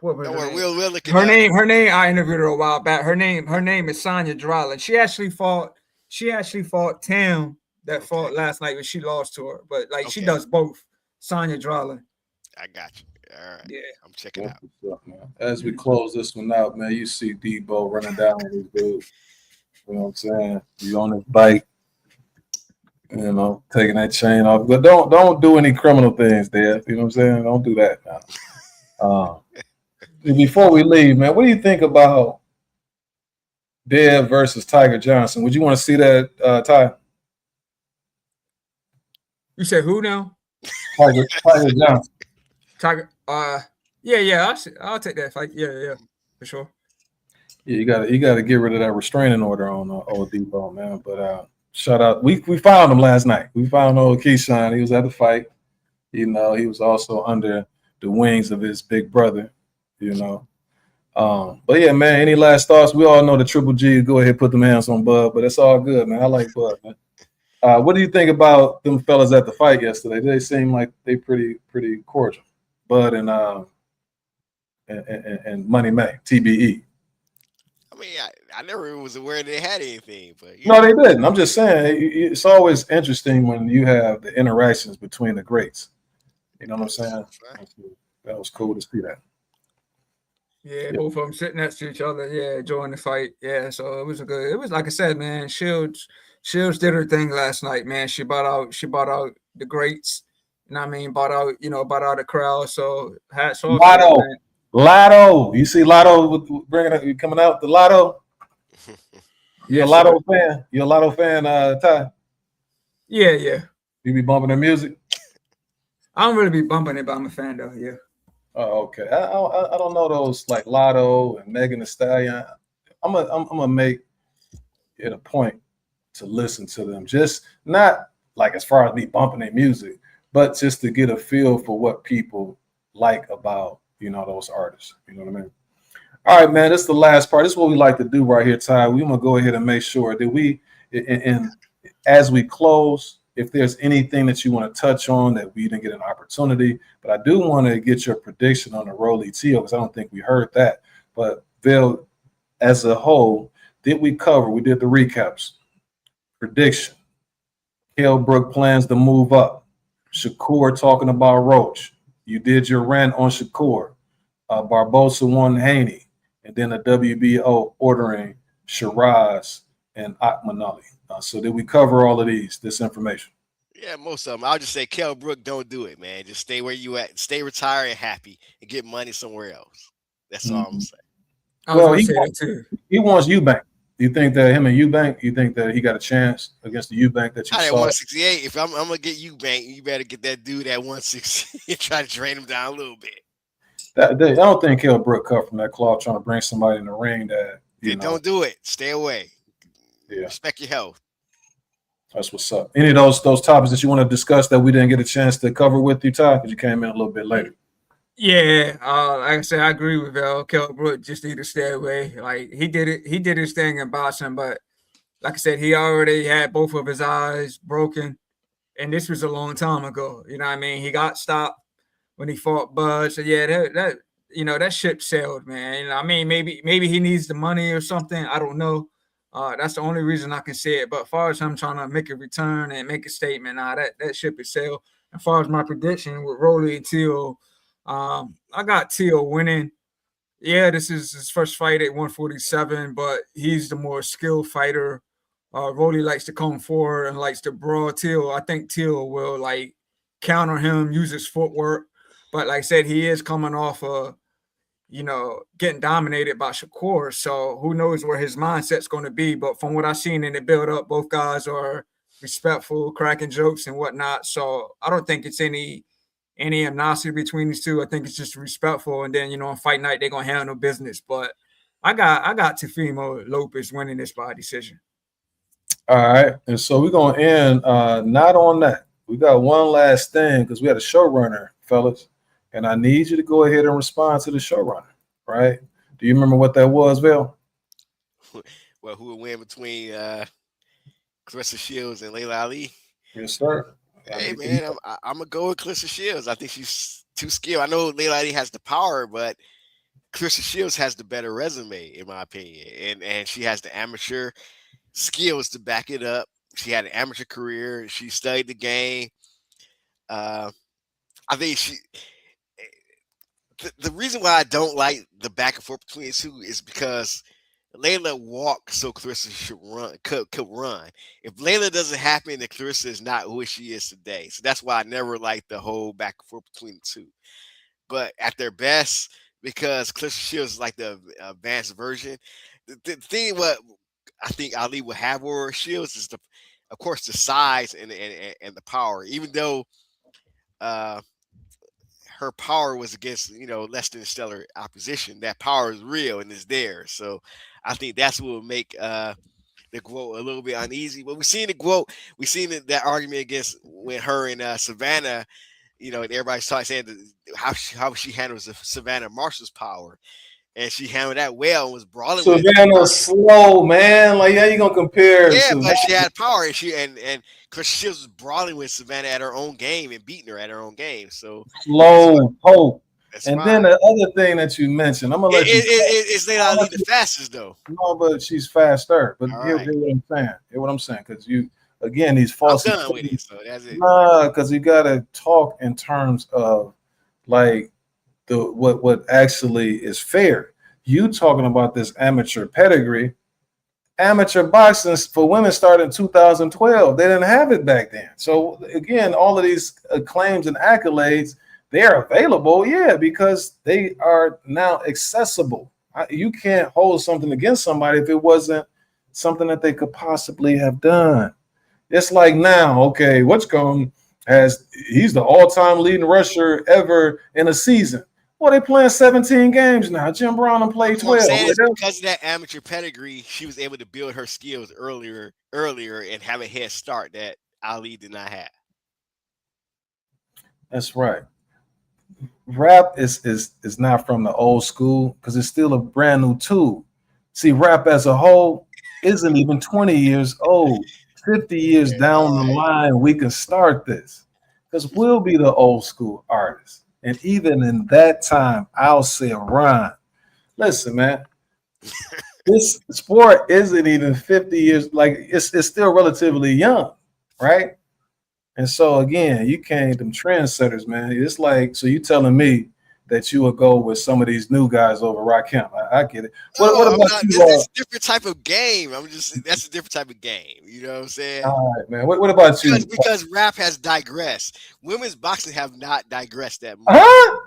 What was we'll look at her name? Her name. I interviewed her a while back. Her name is Sonya Drolin. She actually fought Tam that fought last night when she lost to her. But she does both. Sonya Drolin. I got you. All right. Yeah. I'm checking out. As we close this one out, man, you see Debo running down with these dudes. You know what I'm saying? You on his bike, you know, taking that chain off. But don't do any criminal things there. You know what I'm saying? Don't do that now. Before we leave, man, what do you think about Dev versus Tiger Johnson? Would you want to see that, Ty? You said who now? Tiger Johnson. Tiger. Yeah. I'll take that fight. Yeah, for sure. Yeah, you gotta get rid of that restraining order on old Debo, man. But shout out, we found him last night. We found old Keyshawn. He was at the fight. You know, he was also under the wings of his big brother. You know, but yeah, man. Any last thoughts? We all know the Triple G. Go ahead, put them hands on Bud, but it's all good, man. I like Bud, man. What do you think about them fellas at the fight yesterday? They seem like they pretty cordial. Bud and Money May, TBE. I mean, I never was aware they had anything, but no, they didn't. I'm just saying it's always interesting when you have the interactions between the greats. You know what I'm saying? That was cool to see that. Yeah, both of them sitting next to each other. Yeah, enjoying the fight. Yeah, so it was like I said, man. Shields did her thing last night, man. She bought out the greats. You know what I mean? Bought out the crowd. So hats off. Lotto. You see Lotto coming out the Lotto? You're a Lotto fan? You're a Lotto fan, Ty? Yeah. You be bumping their music? I don't really be bumping it, but I'm a fan though, yeah. Oh, okay. I don't know those like Lotto and Megan Thee Stallion. I'm gonna make it a point to listen to them. Just not like as far as me bumping their music, but just to get a feel for what people like about, you know, those artists. You know what I mean? All right, man, this is the last part. This is what we like to do right here, Ty. We're going to go ahead and make sure that we, and as we close, if there's anything that you want to touch on that we didn't get an opportunity, but I do want to get your prediction on the ROLLY TEO because I don't think we heard that. But, Bill, as a whole, we did the recaps. Prediction. Kell Brook plans to move up. Shakur talking about Roach. You did your rant on Shakur. Barbosa won Haney. And then the WBO ordering Shiraz and Akmanali. So did we cover all of this information? Yeah, most of them. I'll just say Kell Brook, don't do it, man. Just stay where you at. Stay retired and happy and get money somewhere else. That's all I'm gonna say. Well, he wants Eubank. Do you think that him and Eubank, you think that he got a chance against the Eubank that you At saw? 168, if I'm gonna get Eubank, you better get that dude at 160 and try to drain him down a little bit. I don't think Kell Brook cut from that cloth trying to bring somebody in the ring that Don't do it. Stay away. Yeah. Respect your health. That's what's up. Any of those topics that you want to discuss that we didn't get a chance to cover with you, Ty, because you came in a little bit later? Yeah, like I said, I agree with Kell Brook. Just need to stay away. Like he did his thing in boxing, but like I said, he already had both of his eyes broken, and this was a long time ago. You know what I mean? He got stopped when he fought Bud. So yeah, that ship sailed, man. You know, I mean, maybe he needs the money or something. I don't know. That's the only reason I can say it. But as far as him trying to make a return and make a statement, that ship is sailed. As far as my prediction with ROLLY and TEO, I got TEO winning. Yeah, this is his first fight at 147, but he's the more skilled fighter. ROLLY likes to come forward and likes to brawl TEO. I think TEO will like counter him, use his footwork. But like I said, he is coming off getting dominated by Shakur. So who knows where his mindset's going to be. But from what I've seen in the build-up, both guys are respectful, cracking jokes and whatnot. So I don't think it's any animosity between these two. I think it's just respectful. And then, on fight night, they're going to handle business. But I got Teofimo Lopez winning this by decision. All right. And so we're going to end not on that. We got one last thing because we had a showrunner, fellas. And I need you to go ahead and respond to the showrunner, right? Do you remember what that was, Bill? Well, who would win between Clarissa Shields and Layla Ali? Yes, sir. Hey, man, I'm going to go with Clarissa Shields. I think she's too skilled. I know Layla Ali has the power, but Clarissa Shields has the better resume, in my opinion. And she has the amateur skills to back it up. She had an amateur career. She studied the game. I think the reason why I don't like the back and forth between the two is because Layla walked so Clarissa could run. If Layla doesn't happen, then Clarissa is not who she is today. So that's why I never liked the whole back and forth between the two. But at their best, because Clarissa Shields is like the advanced version, the thing what I think Ali will have over Shields is of course, the size and the power. Even though her power was against, less than stellar opposition, that power is real and is there. So I think that's what will make the GWOAT a little bit uneasy. But we've seen the GWOAT, we've seen that argument against when her and Savannah, and everybody's saying how she handles Savannah Marshall's power. And she handled that well and was brawling with it. Savannah's slow, man. Like, how you gonna compare? Yeah, Savannah? but she had power, and Chris Shields was brawling with Savannah at her own game and beating her at her own game. So slow hope. And then the other thing that you mentioned, I'm gonna let you. It's Layla Ali the fastest though. No, but she's faster. But hear what I'm saying. Hear what I'm saying? Because these false. I'm done with it, so that's it. Nah, because you gotta talk in terms of like what actually is fair. You talking about this amateur pedigree. Amateur boxing for women started in 2012. They didn't have it back then. So again, all of these claims and accolades, they are available, because they are now accessible. You can't hold something against somebody if it wasn't something that they could possibly have done. It's like now, okay, he's the all-time leading rusher ever in a season. Well, they playing 17 games now. Jim Brown played 12. Because of that amateur pedigree, she was able to build her skills earlier and have a head start that Ali did not have. That's right. Rap is not from the old school because it's still a brand new tool. See, rap as a whole isn't even 20 years old. 50 years down the line, we can start this because we'll be the old school artists. And even in that time, I'll say a rhyme. Listen, man, this sport isn't even 50 years. Like it's still relatively young, right? And so again, you can't them trendsetters, man. It's like so you telling me that you would go with some of these new guys over Rakim. I get it. What I'm about not, you? it's a different type of game. That's a different type of game. You know what I'm saying? All right, man. What about you? Because rap has digressed. Women's boxing have not digressed that much. Huh?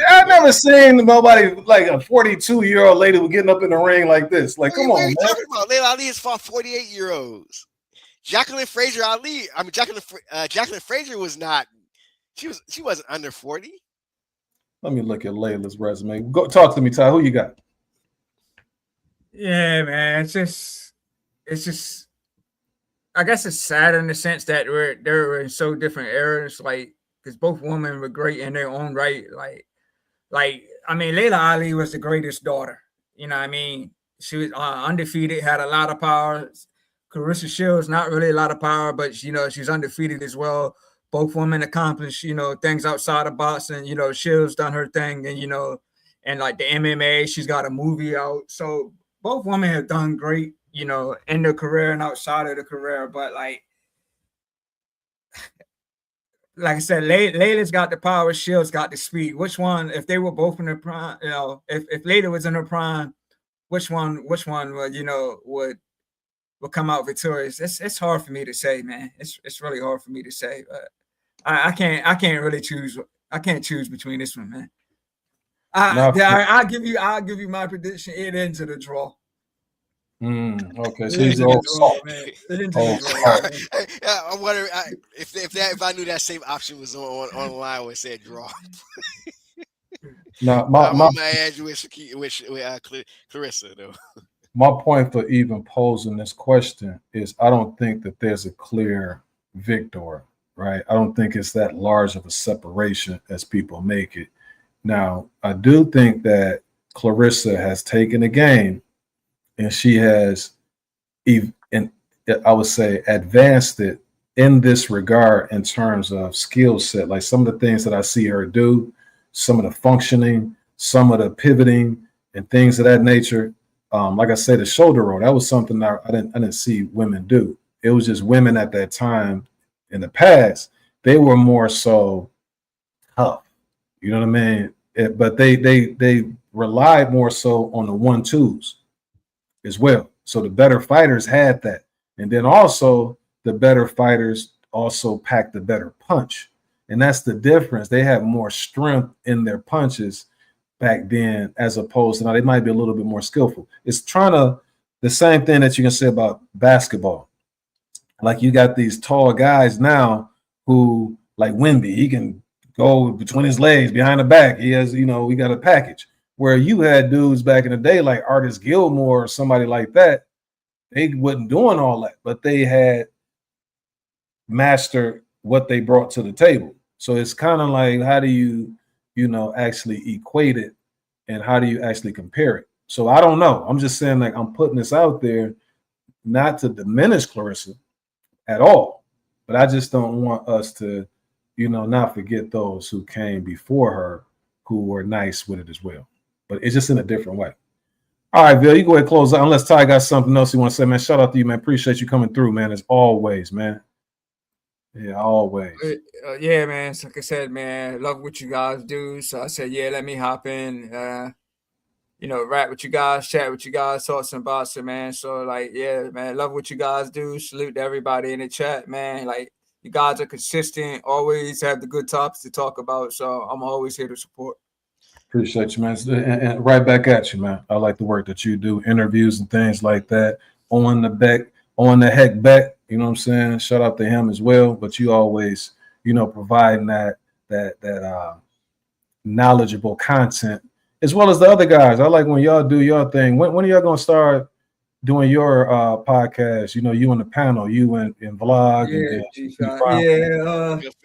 I've never seen nobody like a 42-year-old lady was getting up in the ring like this. Like, come What are on, you man. talking about? Layla Ali has fought 48-year-olds. Jacqueline Frazier Frazier was not. She wasn't under 40. Let me look at Layla's resume. Go talk to me, Ty. Who you got? Yeah, man. It's just. I guess it's sad in the sense that they're in so different eras. Like, because both women were great in their own right. Like I mean, Layla Ali was the greatest daughter. You know what I mean? She was undefeated, had a lot of power. Clarissa Shields, not really a lot of power, but you know, she's undefeated as well. Both women accomplished, you know, things outside of boxing. You know, Shields done her thing, and you know, and like the MMA, she's got a movie out. So both women have done great, you know, in their career and outside of the career. But like I said, Layla's got the power, Shields got the speed. Which one, if they were both in their prime, you know, if Layla was in her prime, which one would, you know, would come out victorious? It's hard for me to say, man. It's really hard for me to say, but I can't really choose. I can't choose between this one, man. I'll give you my prediction. It ends in a draw. Okay, so he's all soft. I wonder if I knew that same option was online, I would say draw. Now, my edge with Clarissa though. My point for even posing this question is I don't think that there's a clear victor, right? I don't think it's that large of a separation as people make it. Now, I do think that Clarissa has taken the game and she has, and I would say, advanced it in this regard in terms of skill set. Like some of the things that I see her do, some of the functioning, some of the pivoting, and things of that nature. Like I said, the shoulder roll, that was something I didn't see women do. It was just women at that time in the past, they were more so tough. You know what I mean? But they relied more so on the 1-2s as well. So the better fighters had that. And then also the better fighters also packed the better punch. And that's the difference. They have more strength in their punches back then, as opposed to now they might be a little bit more skillful. It's the same thing that you can say about basketball. Like you got these tall guys now who, like Wemby, he can go between his legs, behind the back. He has, you know, we got a package. Where you had dudes back in the day like Artis Gilmore or somebody like that, they wasn't doing all that, but they had mastered what they brought to the table. So it's kind of like, how do you actually equate it and how do you actually compare it? So I don't know. I'm just saying, like, I'm putting this out there not to diminish Clarissa at all, but I just don't want us to, not forget those who came before her who were nice with it as well. But it's just in a different way. All right, Bill, you go ahead and close out. Unless Ty got something else you want to say, man. Shout out to you, man. Appreciate you coming through, man, as always, man. Yeah, always. Yeah, man. Like I said, man, love what you guys do. So I said, yeah, let me hop in, rap with you guys, chat with you guys, talk some boxing, man. So, like, yeah, man, love what you guys do. Salute to everybody in the chat, man. Like, you guys are consistent, always have the good topics to talk about. So I'm always here to support. Appreciate you, man. And right back at you, man. I like the work that you do, interviews and things like that. On the heck bet, you know what I'm saying? Shout out to him as well. But you always, providing that knowledgeable content, as well as the other guys. I like when y'all do your thing. When are y'all gonna start doing your podcast? You and the panel, you and vlog.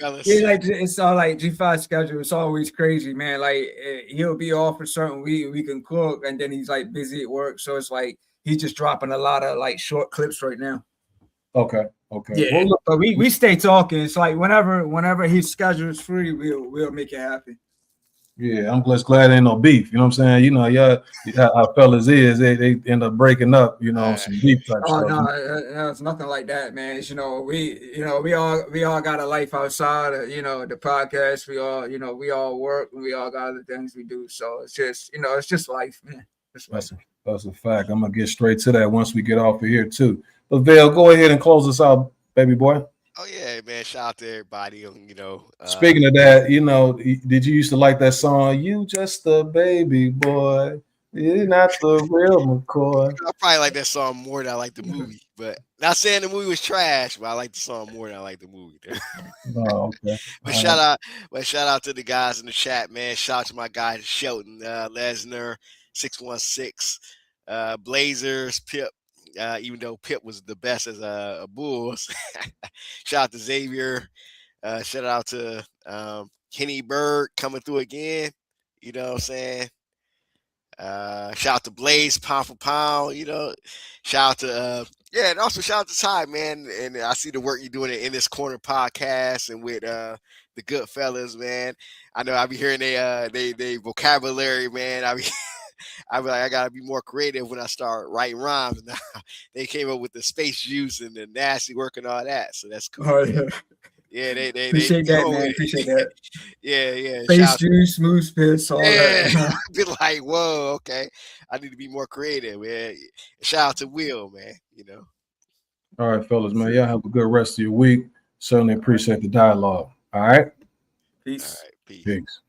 Like it's all like G5 schedule. It's always crazy, man. Like he'll be off a certain week, we can cook, and then he's like busy at work. So it's like he's just dropping a lot of like short clips right now. Okay. Yeah, well, but we stay talking. It's like whenever his schedule is free, we'll make it happen. Yeah, I'm just glad ain't no beef. You know what I'm saying? You know, yeah, how fellas is they end up breaking up. You know, some beef type Oh stuff. no, it's nothing like that, man. It's, we all got a life outside of, the podcast. We all work and we all got other things we do. So it's just life, man. That's a fact. I'm gonna get straight to that once we get off of here too. But Vale, go ahead and close us out, baby boy. Oh yeah, man! Shout out to everybody. Speaking of that, did you used to like that song? You just a baby boy, you're not the real McCoy. I probably like that song more than I like the movie. But not saying the movie was trash, but I like the song more than I like the movie. Oh, okay. But shout out to the guys in the chat, man. Shout out to my guy Shelton, Lesnar, 616, Blazers, Pip. Even though Pip was the best as a Bulls. Shout out to Xavier. Shout out to Henny Bird coming through again. You know what I'm saying? Shout out to Blaze, pound for pound. Shout out to and also shout out to Ty, man. And I see the work you're doing in this corner podcast and with the good fellas, man. I know I be hearing they vocabulary, man. I be like, I gotta be more creative when I start writing rhymes. Now they came up with the space juice and the nasty work and all that, so that's cool. Oh yeah. Yeah, they appreciate that, man. Appreciate that. Yeah. Space juice, smooth spits, all that. Be like, whoa, okay. I need to be more creative, man. Shout out to Will, man. All right, fellas, man. Y'all have a good rest of your week. Certainly appreciate the dialogue. All right. Peace. All right, peace. Peace.